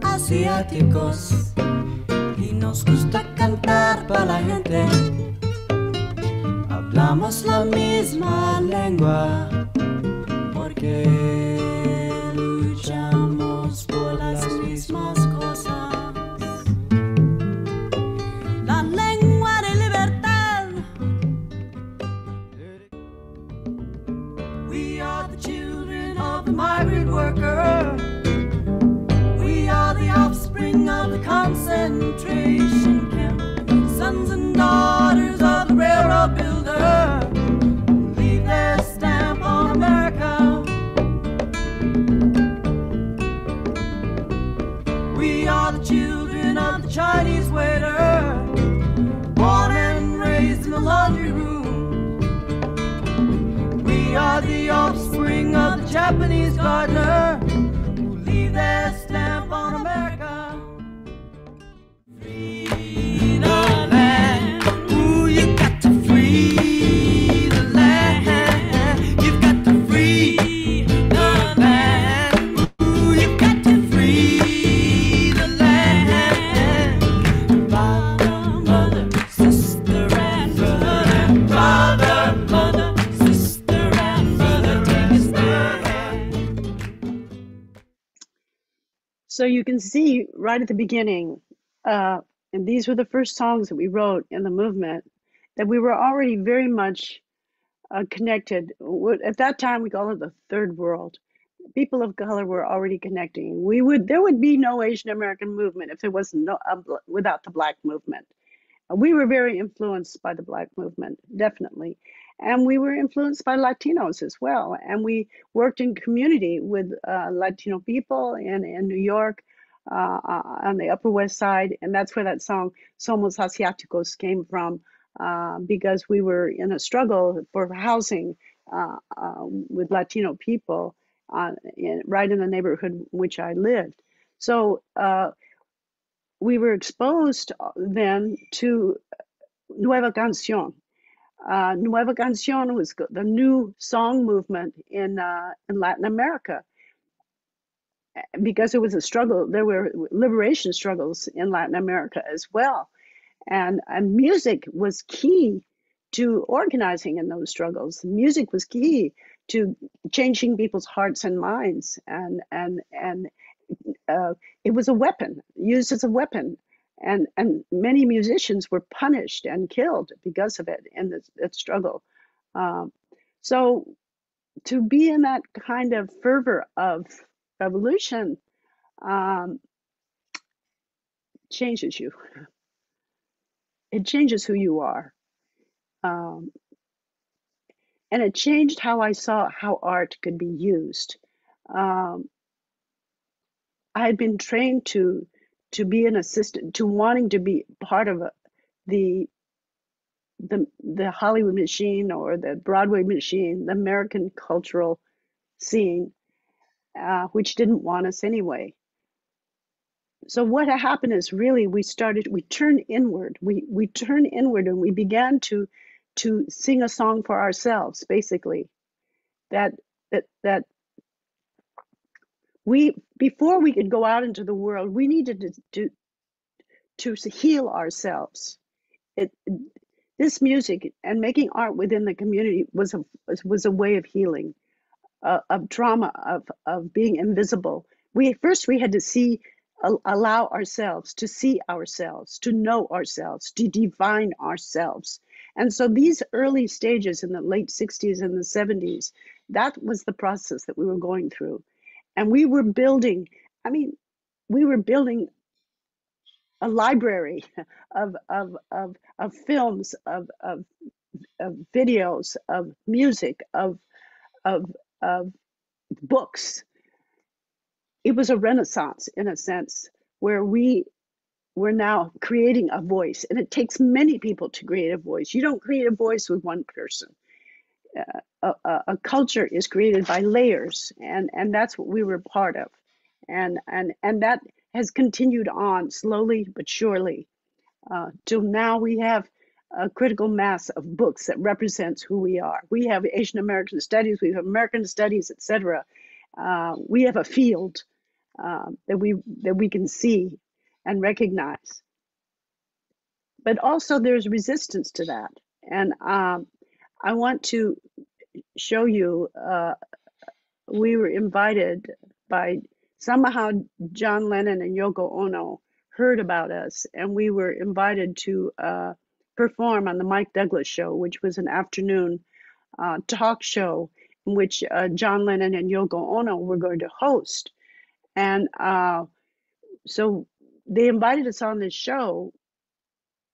asiáticos y nos gusta cantar para la gente. Hablamos la misma lengua porque luchamos por las mismas cosas. La lengua de libertad. We are the children of the migrant worker. We are the offspring of the concentration camp. Sons and daughters of the railroad builder who leave their stamp on America. We are the children of the Chinese waiter, born and raised in the laundry room. We are the offspring of the Japanese gardener who leave their stamp on America. Free the land. Ooh, you got to free the land. You've got to free the land. Ooh, you've got to free the land. Father, mother, sister, and brother. Father, mother, sister, and brother, take a stand. So you can see right at the beginning, and these were the first songs that we wrote in the movement, that we were already very much connected. At that time, we called it the third world. People of color were already connecting. There would be no Asian American movement if there was without the Black movement. We were very influenced by the Black movement, definitely. And we were influenced by Latinos as well. And we worked in community with Latino people in New York, on the Upper West Side. And that's where that song, Somos Asiáticos, came from, because we were in a struggle for housing with Latino people right in the neighborhood in which I lived. So we were exposed then to Nueva Canción. Nueva Canción was the new song movement in Latin America, because it was a struggle. There were liberation struggles in Latin America as well. And music was key to organizing in those struggles. Music was key to changing people's hearts and minds. And it was a weapon, used as a weapon. And many musicians were punished and killed because of it in that struggle. So to be in that kind of fervor of revolution changes you. It changes who you are. And it changed how I saw how art could be used. I had been trained to be an assistant, to wanting to be part of the Hollywood machine or the Broadway machine, the American cultural scene, which didn't want us anyway. So what happened is really we turned inward. We turned inward and we began to sing a song for ourselves, basically. That we, before we could go out into the world, we needed to heal ourselves. This music and making art within the community was a way of healing, of trauma, of being invisible. We had to allow ourselves to see ourselves, to know ourselves, to define ourselves. And so these early stages in the late 60s and the 70s, that was the process that we were going through. And we were building a library of films, of videos, of music, of books. It was a renaissance, in a sense, where we were now creating a voice. And it takes many people to create a voice. You don't create a voice with one person. A culture is created by layers, and that's what we were part of. And that has continued on slowly but surely, till now we have a critical mass of books that represents who we are. We have Asian American studies, we have American studies, etc. We have a field that we can see and recognize. But also there's resistance to that. And I want to show you, we were invited by, somehow John Lennon and Yoko Ono heard about us, and we were invited to perform on the Mike Douglas Show, which was an afternoon talk show in which John Lennon and Yoko Ono were going to host. And so they invited us on this show,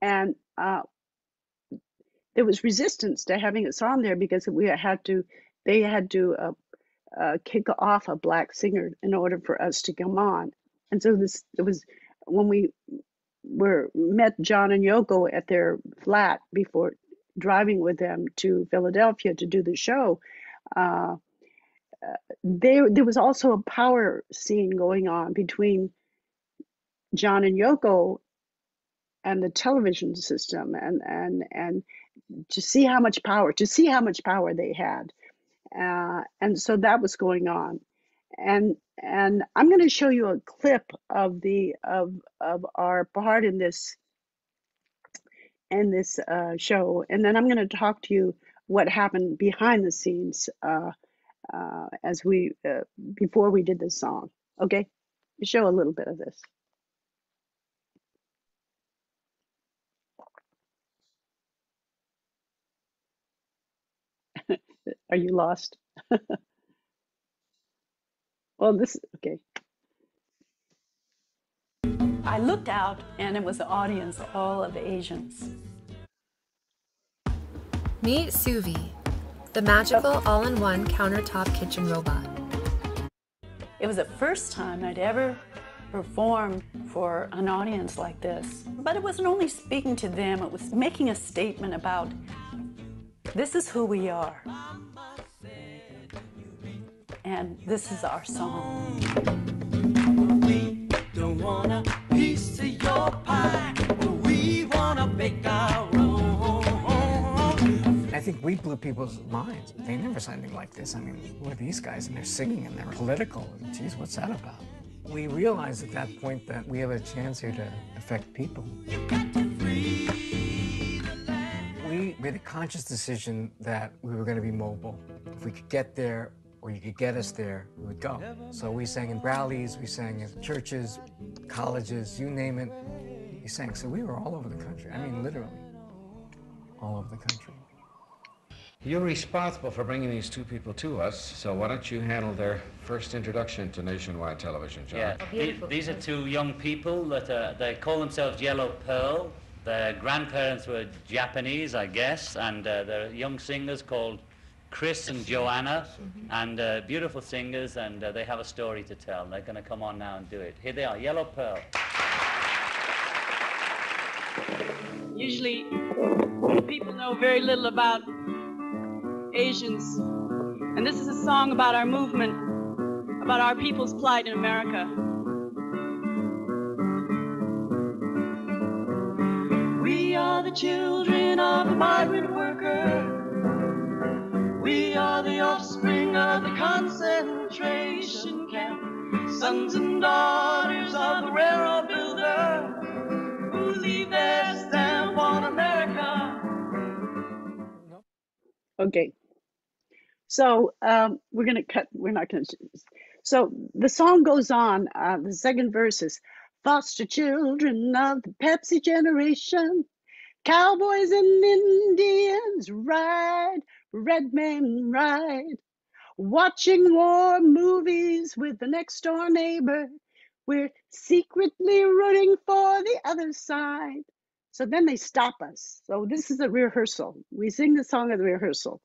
and there was resistance to having us on there because they had to kick off a black singer in order for us to come on. And so it was when we met John and Yoko at their flat before driving with them to Philadelphia to do the show. There was also a power scene going on between John and Yoko and the television system, and to see how much power they had. And so that was going on. And I'm going to show you a clip of our part in this show, and then I'm going to talk to you what happened behind the scenes as we before we did this song. Okay, show a little bit of this. Are you lost? Well, okay. I looked out and it was an audience all of Asians. Meet Suvi, the magical all-in-one countertop kitchen robot. It was the first time I'd ever performed for an audience like this. But it wasn't only speaking to them, it was making a statement about this is who we are. And this is our song. We don't want a piece of your pie. We want to bake our own. I think we blew people's minds. They never saw anything like this. I mean, who are these guys? And they're singing and they're political. And geez, what's that about? We realized at that point that we have a chance here to affect people. We made a conscious decision that we were going to be mobile. If we could get there, or you could get us there, we would go. So we sang in rallies, we sang in churches, colleges, you name it, we sang. So we were all over the country. I mean, literally, all over the country. You're responsible for bringing these two people to us, so why don't you handle their first introduction to nationwide television, John? Yeah, these are two young people that they call themselves Yellow Pearl. Their grandparents were Japanese, I guess, and they're young singers called Chris and Joanna, and beautiful singers, and they have a story to tell. They're going to come on now and do it. Here they are, Yellow Pearl. Usually, people know very little about Asians, and this is a song about our movement, about our people's plight in America. We are the children of the migrant worker. We are the offspring of the concentration camp, sons and daughters of the railroad builder who leave their stamp on America. Okay. So we're going to cut. We're not going to. So the song goes on. The second verse is foster children of the Pepsi generation. Cowboys and Indians ride, red men ride. Watching war movies with the next door neighbor. We're secretly rooting for the other side. So then they stop us. So this is a rehearsal. We sing the song at the rehearsal.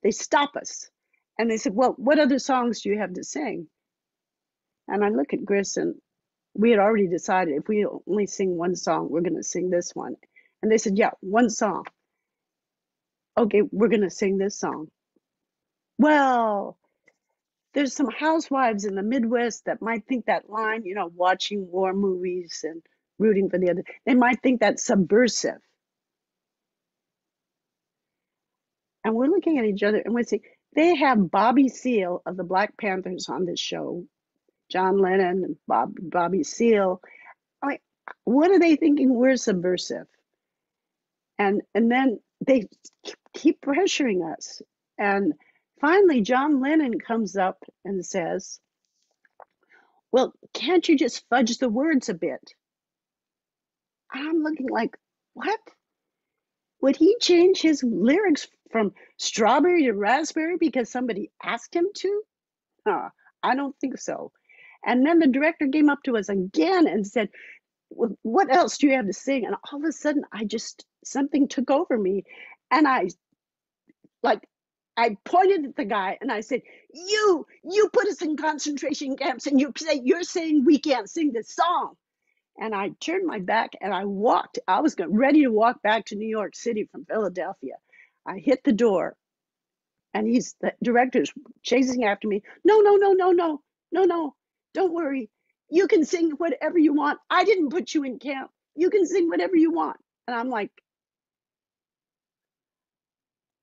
They stop us. And they said, well, what other songs do you have to sing? And I look at Chris, and we had already decided if we only sing one song, we're going to sing this one. And they said, yeah, one song. Okay, we're going to sing this song. Well, there's some housewives in the Midwest that might think that line, you know, watching war movies and rooting for the other, they might think that's subversive. And we're looking at each other and we say, they have Bobby Seale of the Black Panthers on this show, John Lennon and Bobby Seale. I mean, what are they thinking? We're subversive. And then they keep pressuring us. And finally, John Lennon comes up and says, well, can't you just fudge the words a bit? I'm looking like, what? Would he change his lyrics from strawberry to raspberry because somebody asked him to? I don't think so. And then the director came up to us again and said, well, what else do you have to sing? And all of a sudden, something took over me. And I pointed at the guy and I said, you put us in concentration camps and you're saying we can't sing this song. And I turned my back and I walked. I was ready to walk back to New York City from Philadelphia. I hit the door and the director's chasing after me. No, don't worry. You can sing whatever you want. I didn't put you in camp. You can sing whatever you want. And I'm like,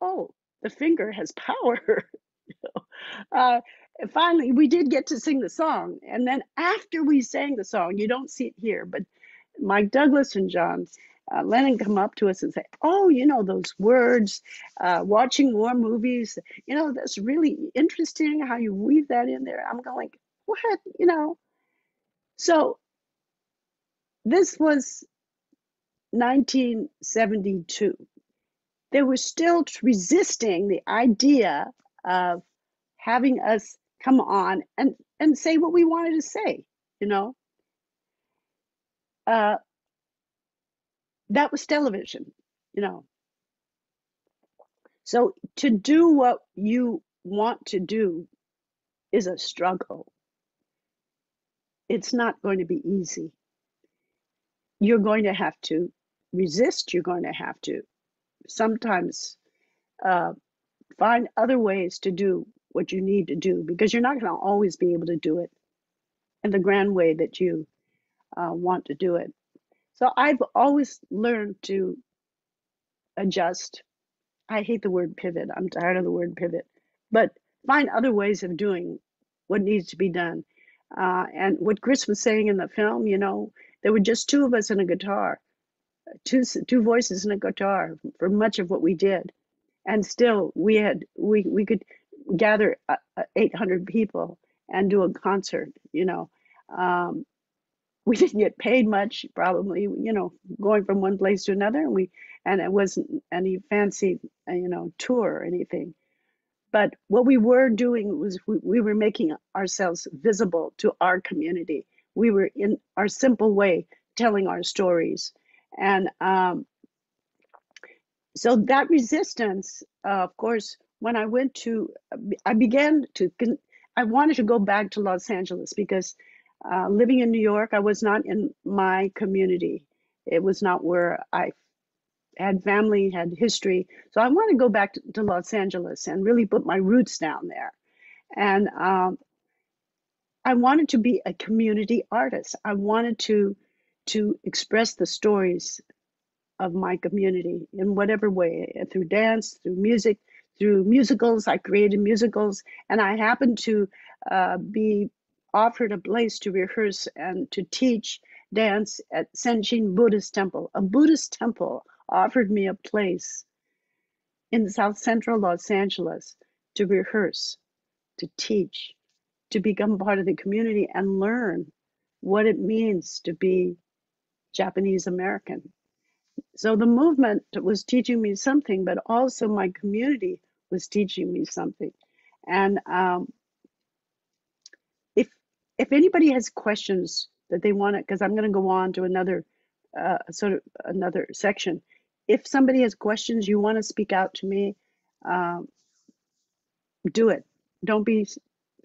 oh, the finger has power. Finally, we did get to sing the song. And then after we sang the song, you don't see it here, but Mike Douglas and John Lennon come up to us and say, oh, those words, watching war movies, that's really interesting how you weave that in there. I'm going, what? So this was 1972. They were still resisting the idea of having us come on and say what we wanted to say, that was television, So to do what you want to do is a struggle. It's not going to be easy. You're going to have to resist. You're going to have to sometimes find other ways to do what you need to do, because you're not going to always be able to do it in the grand way that you want to do it. So I've always learned to adjust. I hate the word pivot. I'm tired of the word pivot, but find other ways of doing what needs to be done. And what Chris was saying in the film, there were just two of us and a guitar, two voices and a guitar for much of what we did. And still we could gather 800 people and do a concert, we didn't get paid much, probably, going from one place to another. And it wasn't any fancy, tour or anything. But what we were doing was we were making ourselves visible to our community. We were in our simple way telling our stories. And so that resistance, of course, when I wanted to go back to Los Angeles because living in New York, I was not in my community. It was not where I had family, had history. So I wanted to go back to Los Angeles and really put my roots down there. And I wanted to be a community artist. I wanted to express the stories of my community in whatever way, through dance, through music, through musicals. I created musicals, and I happened to be offered a place to rehearse and to teach dance at Senjin Buddhist Temple. A Buddhist temple offered me a place in South Central Los Angeles to rehearse, to teach, to become part of the community and learn what it means to be Japanese American. So the movement was teaching me something, but also my community was teaching me something. And if anybody has questions that they want to, because I'm going to go on to another another section. If somebody has questions, you want to speak out to me, do it. Don't be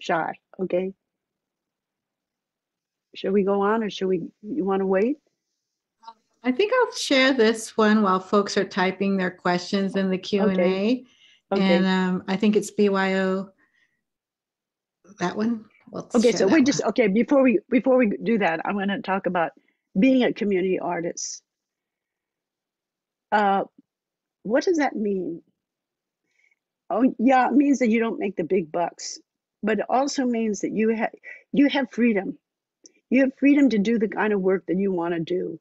shy, okay? Should we go on, or you want to wait? I think I'll share this one while folks are typing their questions in the Q&A. Okay. And I think it's BYO, that one. Okay, so before we do that, I'm going to talk about being a community artist. What does that mean? Oh, yeah, it means that you don't make the big bucks, but it also means that you have freedom. You have freedom to do the kind of work that you want to do,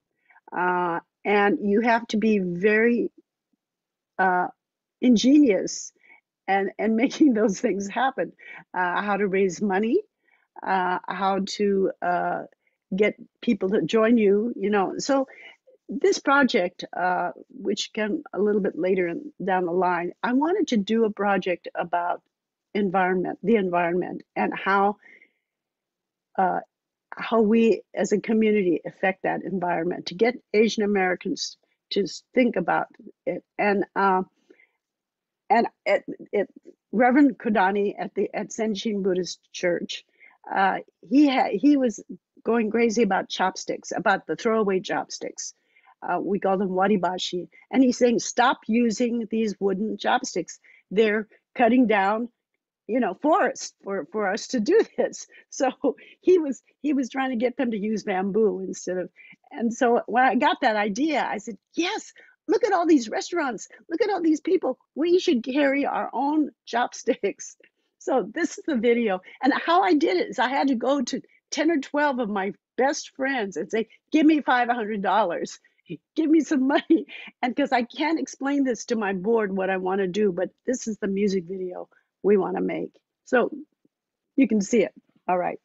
and you have to be very ingenious and making those things happen. How to raise money, how to get people to join you. So this project, which came a little bit later down the line, I wanted to do a project about the environment, and how we as a community affect that environment, to get Asian Americans to think about it. And Reverend Kodani at Senshin Buddhist Church, he was going crazy about chopsticks, about the throwaway chopsticks. We call them waribashi. And he's saying, stop using these wooden chopsticks. They're cutting down, forests for us to do this. So he was trying to get them to use bamboo instead of. And so when I got that idea, I said, yes, look at all these restaurants. Look at all these people. We should carry our own chopsticks. So this is the video. And how I did it is I had to go to 10 or 12 of my best friends and say, give me $500. Give me some money. And because I can't explain this to my board what I want to do, but this is the music video we want to make. So you can see it. All right.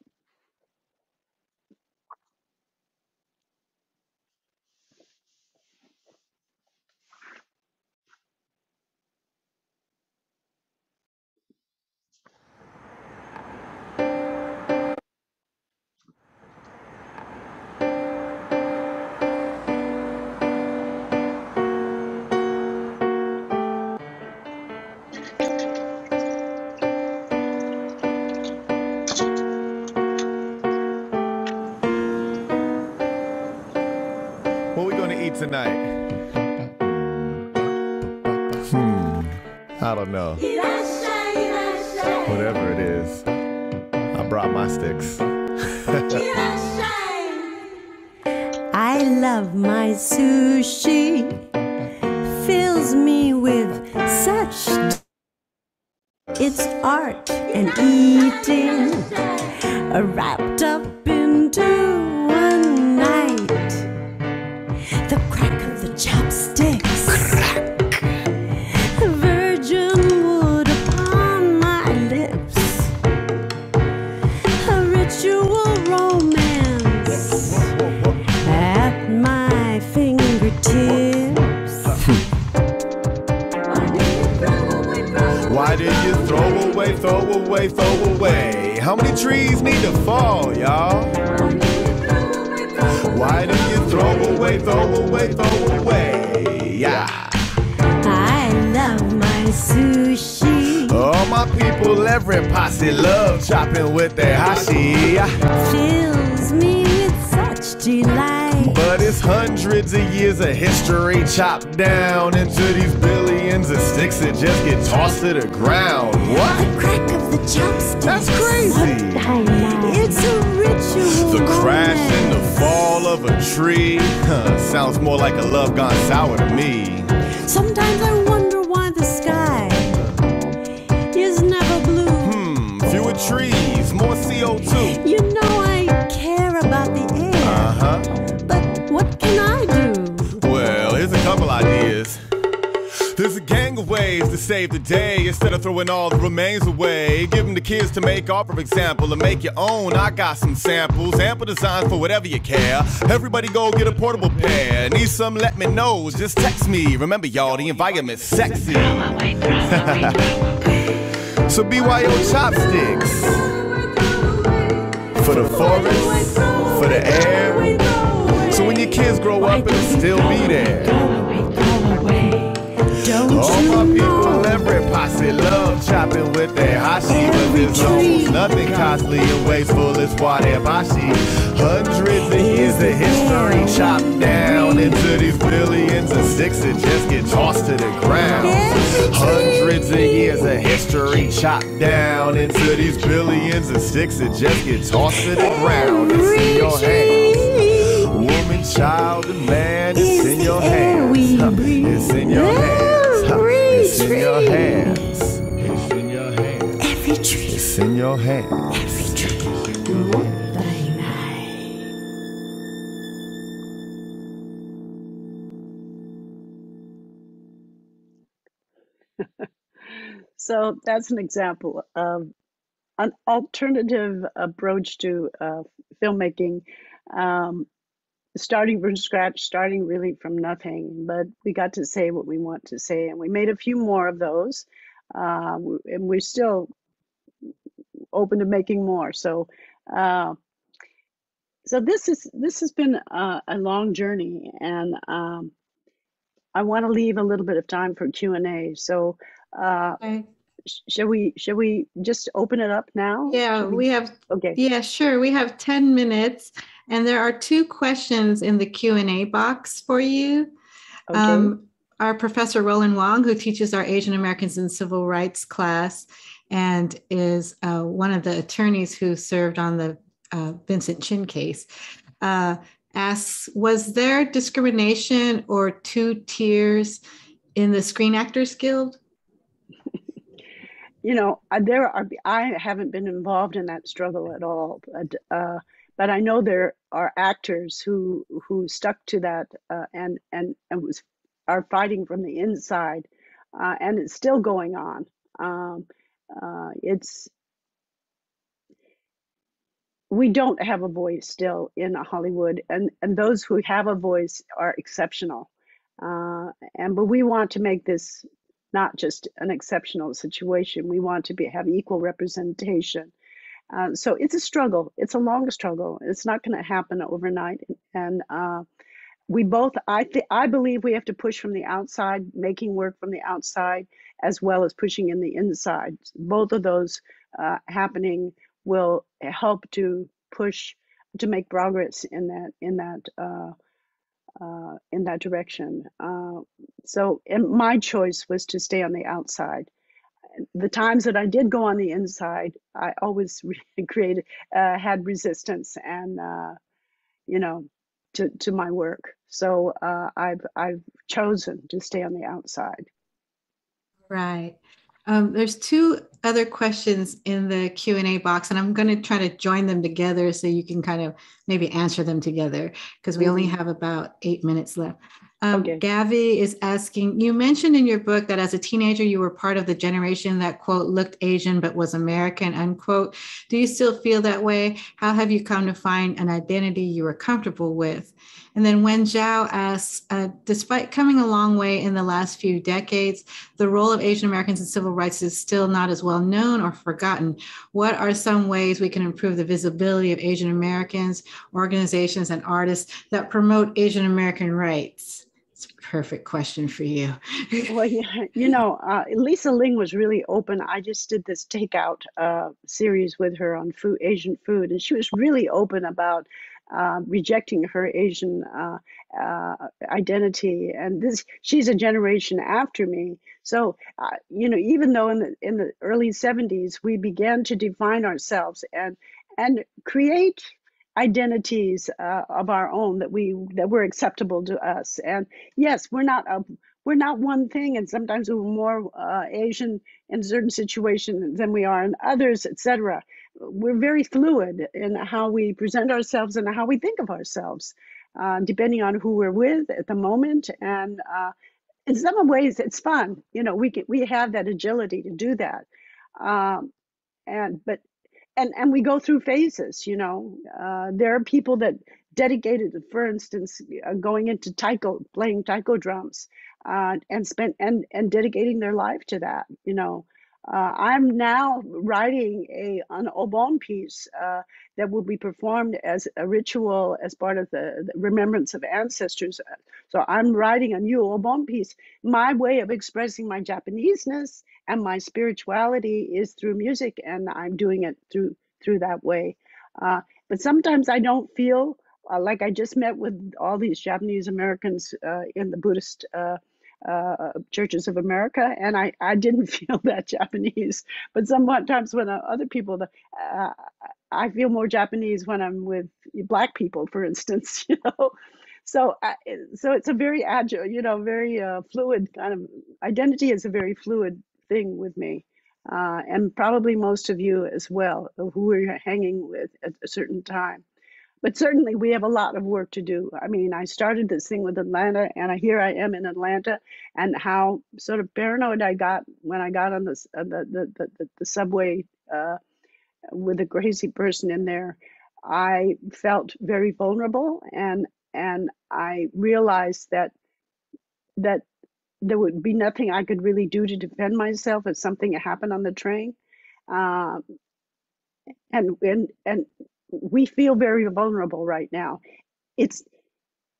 What we gonna eat tonight? I don't know. Whatever it is, I brought my sticks. I love my sushi, fills me with such. It's art and eating, wrapped up into one night. The crack of the chopsticks, virgin wood upon my lips, a ritual romance at my fingertips. Why did you throw away, throw away, throw away? How many trees need to fall, y'all? Why do you throw away, throw away, throw away? Yeah. I love my sushi. All my people, every posse love chopping with their hashi. Fills me with such delight. But it's hundreds of years of history chopped down into these billions of sticks that just get tossed to the ground. What? The crack of the chopsticks. That's crazy. It's a ritual. The crash and the fall of a tree sounds more like a love gone sour to me. Sometimes I wonder why the sky is never blue. Fewer trees, more CO2. You know I care about the air. But what can I do? Well, here's a couple ideas. There's a gang of ways to save the day. Instead of throwing all the remains away, give them to kids to make off, for example, and make your own. I got some samples, ample designs for whatever you care. Everybody go get a portable pair. Need some, let me know, just text me. Remember y'all, the environment's sexy. So BYO chopsticks. For the forest, for the air. So when your kids grow up, it'll still be there. All my people, every posse love chopping with their hashi. But there's almost nothing costly and wasteful as waribashi. Hundreds of years of history chopped down into these billions of sticks that just get tossed to the ground. Hundreds of years of history chopped down into these billions of sticks that just get tossed to the ground. It's in your hands. Woman, child, and man, it's in your hands. It's in your hands. It's in your hands. your hand. So that's an example of an alternative approach to filmmaking, um, starting from scratch, starting really from nothing. But we got to say what we want to say, and we made a few more of those, and we're still open to making more. So, so this has been a long journey, and I want to leave a little bit of time for Q&A. So. Okay. Shall we just open it up now? Yeah, we have. Okay. Yeah, sure. We have 10 minutes, and there are 2 questions in the Q&A box for you. Okay. Our professor Roland Wong, who teaches our Asian Americans in Civil Rights class and is one of the attorneys who served on the Vincent Chin case, asks, was there discrimination or 2 tiers in the Screen Actors Guild? You know, I haven't been involved in that struggle at all, but I know there are actors who stuck to that and are fighting from the inside, and it's still going on. We don't have a voice still in Hollywood, and those who have a voice are exceptional, but we want to make this not just an exceptional situation. We want to have equal representation. So it's a struggle. It's a long struggle. It's not going to happen overnight. And I believe we have to push from the outside, making work from the outside, as well as pushing in the inside. Both of those happening will help to push to make progress in that direction. So, and my choice was to stay on the outside. The times that I did go on the inside, I always had resistance and to my work. So I've chosen to stay on the outside. Right. There's 2 other questions in the Q&A box, and I'm going to try to join them together so you can kind of maybe answer them together, because we only have about 8 minutes left. Okay. Gavi is asking, you mentioned in your book that as a teenager, you were part of the generation that, quote, looked Asian but was American, unquote. Do you still feel that way? How have you come to find an identity you were comfortable with? And then Wen Zhao asks, despite coming a long way in the last few decades, the role of Asian Americans in civil rights is still not as well known or forgotten. What are some ways we can improve the visibility of Asian Americans, organizations, and artists that promote Asian American rights? It's a perfect question for you. Well, yeah, Lisa Ling was really open. I just did this takeout series with her on Asian food, and she was really open about rejecting her Asian identity. And she's a generation after me. So, even though in the early 70s, we began to define ourselves and create identities of our own that were acceptable to us. And yes, we're not one thing, and sometimes we're more Asian in certain situations than we are in others, etc. We're very fluid in how we present ourselves and how we think of ourselves, depending on who we're with at the moment. And in some ways, it's fun. We have that agility to do that. And we go through phases. There are people that dedicated, for instance, going into taiko, playing taiko drums, and dedicating their life to that. I'm now writing an obon piece that will be performed as a ritual as part of the remembrance of ancestors. So I'm writing a new obon piece. My way of expressing my Japaneseness and my spirituality is through music, and I'm doing it through that way. But sometimes I don't feel like I just met with all these Japanese Americans in the Buddhist churches of America, and I didn't feel that Japanese. But sometimes when other people, I feel more Japanese when I'm with Black people, for instance. So it's a very agile, very fluid kind of identity. Is a very fluid thing with me. and probably most of you as well, who we're hanging with at a certain time. But certainly we have a lot of work to do. I mean, I started this thing with Atlanta, and here I am in Atlanta, and how sort of paranoid I got when I got on the subway with a crazy person in there. I felt very vulnerable, and I realized that there would be nothing I could really do to defend myself if something happened on the train. And we feel very vulnerable right now.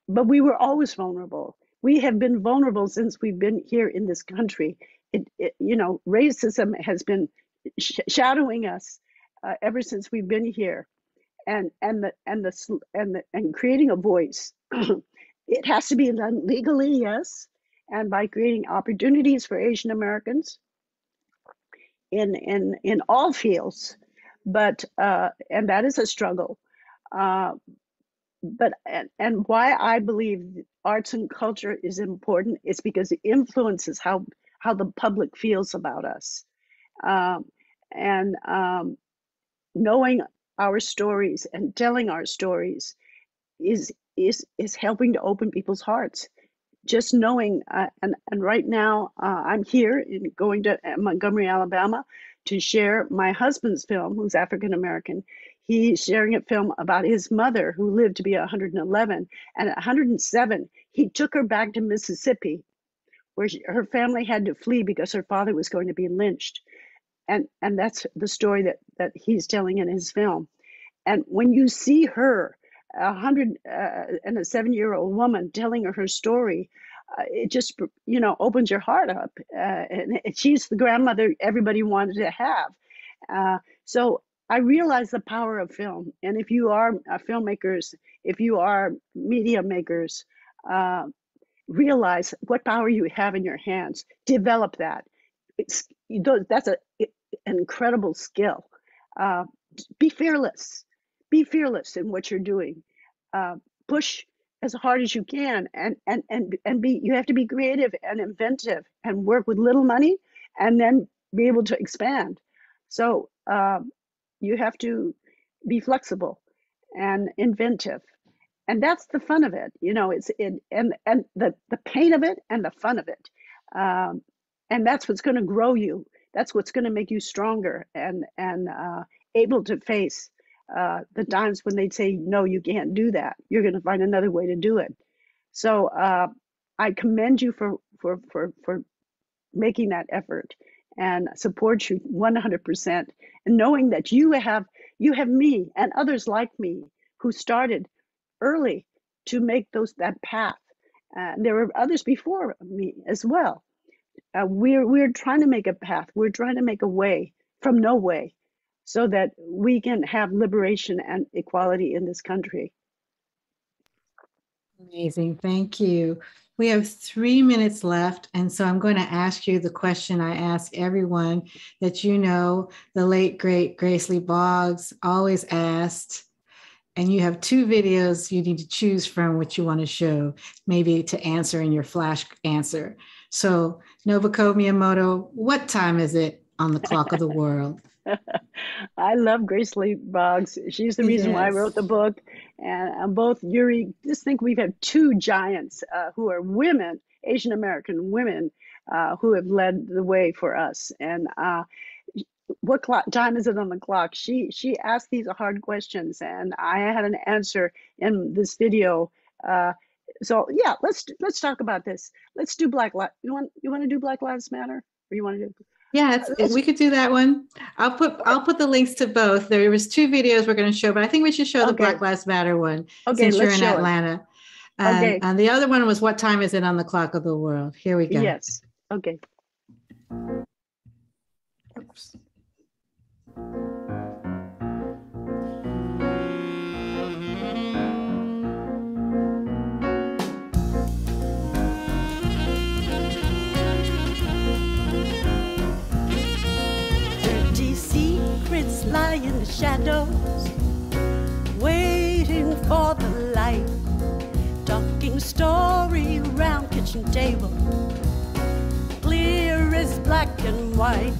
But we were always vulnerable. We have been vulnerable since we've been here in this country. You know, racism has been shadowing us ever since we've been here, and creating a voice. It has to be done legally, yes, and by creating opportunities for Asian Americans in all fields. But and that is a struggle. But why I believe arts and culture is important is because it influences how the public feels about us, knowing our stories and telling our stories is helping to open people's hearts. Just knowing, and right now I'm here going to Montgomery, Alabama, to share my husband's film, who's African American. He's sharing a film about his mother, who lived to be 111, and at 107, he took her back to Mississippi, where her family had to flee because her father was going to be lynched. And that's the story that he's telling in his film. And when you see her, 107-year-old woman, telling her story, it just, you know, opens your heart up. And she's the grandmother everybody wanted to have. So I realize the power of film. And if you are filmmakers, if you are media makers, realize what power you have in your hands. Develop that. That's an incredible skill. Be fearless. Be fearless in what you're doing. Push as hard as you can, and you have to be creative and inventive and work with little money, and then be able to expand. So you have to be flexible and inventive, and that's the fun of it. You know, and the pain of it and the fun of it, and that's what's going to grow you. That's what's going to make you stronger and able to face the times when they'd say, no, you can't do that. You're going to find another way to do it. So I commend you for making that effort, and support you 100%. And knowing that you have me and others like me who started early to make that path. There were others before me as well. We're trying to make a path. We're trying to make a way from no way, so that we can have liberation and equality in this country. Amazing, thank you. We have 3 minutes left, and so I'm going to ask you the question I ask everyone that you know, the late, great Grace Lee Boggs always asked, and you have 2 videos you need to choose from which you want to show, maybe to answer in your flash answer. So Nobuko Miyamoto, what time is it on the clock of the world? I love Grace Lee Boggs. She's the reason why I wrote the book. And both Yuri, just think we've had 2 giants who are women, Asian American women, who have led the way for us. And what time is it on the clock? She asked these hard questions, and I had an answer in this video. So yeah, let's talk about this. Let's do Black Lives. You want to do Black Lives Matter, or you want to do? Yeah, we could do that one. I'll put the links to both. There was 2 videos we're going to show, but I think we should show the Black Lives Matter one, since you're in Atlanta. And the other one was, what time is it on the clock of the world? Here we go. Yes. Okay. Oops. Lie in the shadows, waiting for the light, talking story round kitchen table, clear as black and white.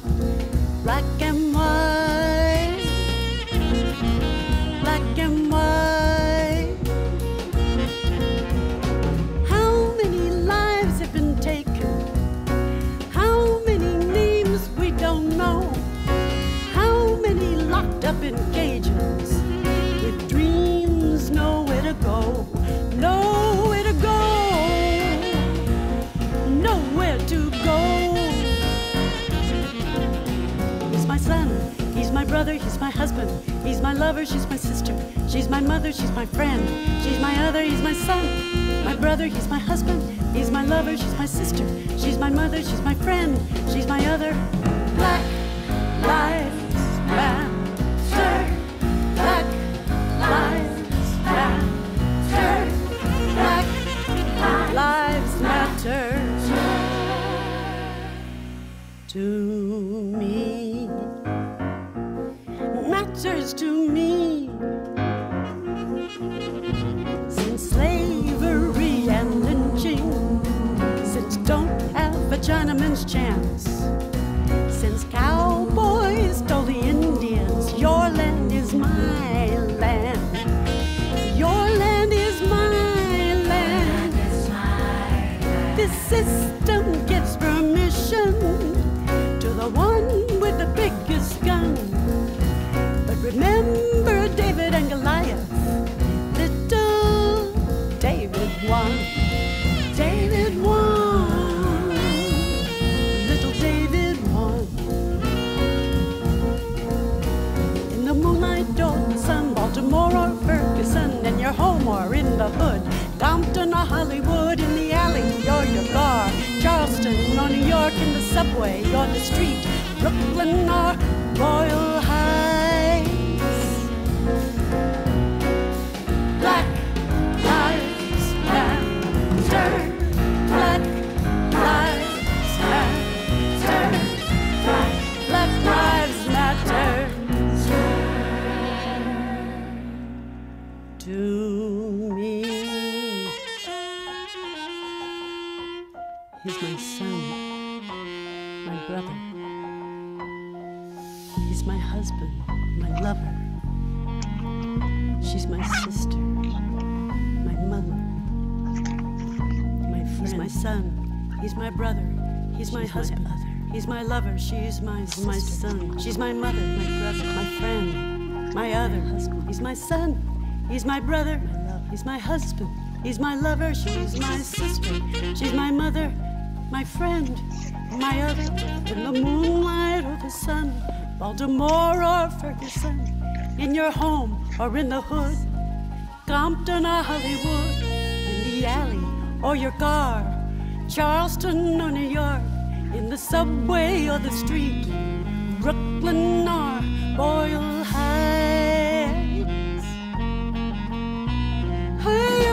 my son, he's my brother, he's my husband, he's my lover, she's my sister, she's my mother, she's my friend, she's my other, he's my son, my brother, he's my husband, he's my lover, she's my sister, she's my mother, she's my friend, she's my other. Black lives matter, black lives matter, black lives matter to me, matters to me. Since slavery and lynching, since don't have a Chinaman's chance, since cowboys stole the Indians, your land is my land. Your land is my land. This system gives permission to the one with the biggest gun. But remember David and Goliath, little David won. David won. Little David won. In the moonlight or the sun, Baltimore or Ferguson, in your home or in the hood, Compton or Hollywood, in the alley or your car, Charleston or New York, in the subway or the street, Brooklyn or Royal Heights. Black lives matter. Black lives matter. Black lives matter to me. He's my son, my brother. He's my husband, my lover. She's my sister, my mother, my friend. He's my son, he's my brother, he's my husband, he's my lover, she's my son, she's my mother, my brother, my friend, my other husband. He's my son, he's my brother, he's my husband, he's my lover, she's my sister, she's my mother, my friend, my other. In the moonlight or the sun, Baltimore or Ferguson, in your home or in the hood, Compton or Hollywood, in the alley or your car, Charleston or New York, in the subway or the street, Brooklyn or Royal Heights. Hey-oh.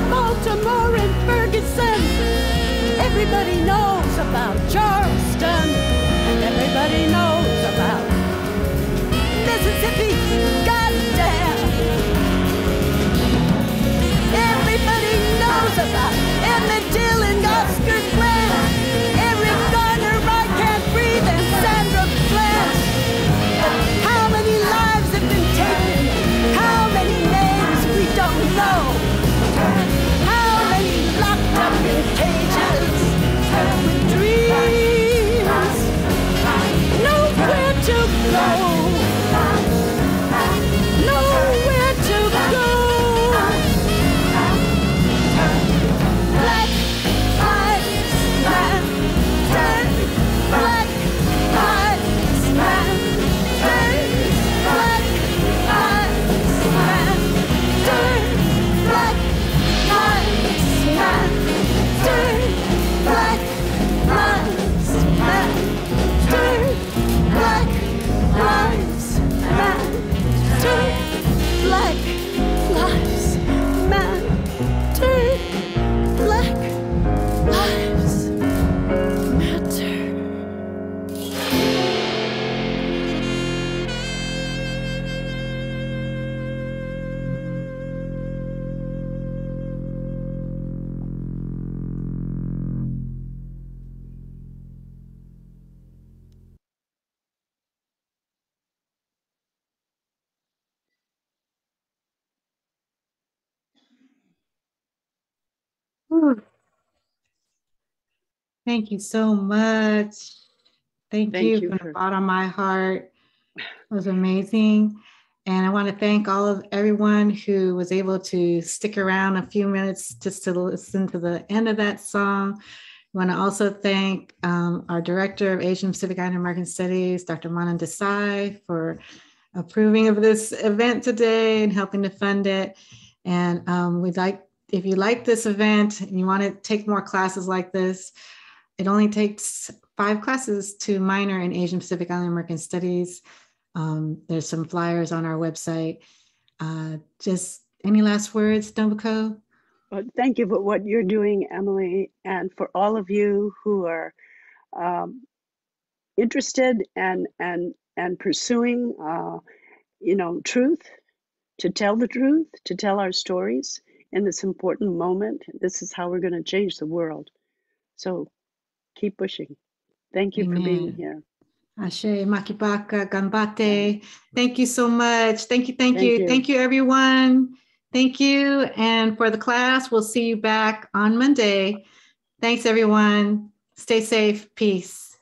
Baltimore and Ferguson. Everybody knows about Charleston, and everybody knows about Mississippi. Goddamn! Everybody knows about Emmett Till and Oscar Grant, Eric Garner, I Can't Breathe, and Sandra Bland. How many lives have been taken? How many names we don't know? How many locked up in cages with dreams, nowhere to go, nowhere to go. Black lives matter. Black lives matter. Black lives matter. Black lives matter. Black lives matter. Black lives matter. Black lives matter. Black lives matter. Thank you so much. Thank you from the for bottom of my heart. It was amazing. And I want to thank everyone who was able to stick around a few minutes just to listen to the end of that song. I want to also thank our Director of Asian Pacific Islander American Studies, Dr. Manan Desai, for approving of this event today and helping to fund it. And if you like this event and you want to take more classes like this, it only takes 5 classes to minor in Asian Pacific Islander American Studies. There's some flyers on our website. Just any last words, Nobuko? Well, thank you for what you're doing, Emily, and for all of you who are interested and pursuing, truth, to tell the truth, to tell our stories in this important moment. This is how we're going to change the world. So keep pushing. Thank you for being here. Ashe, makibaka, ganbate. Thank you so much. Thank you. Thank you, everyone. Thank you. And for the class, we'll see you back on Monday. Thanks, everyone. Stay safe. Peace.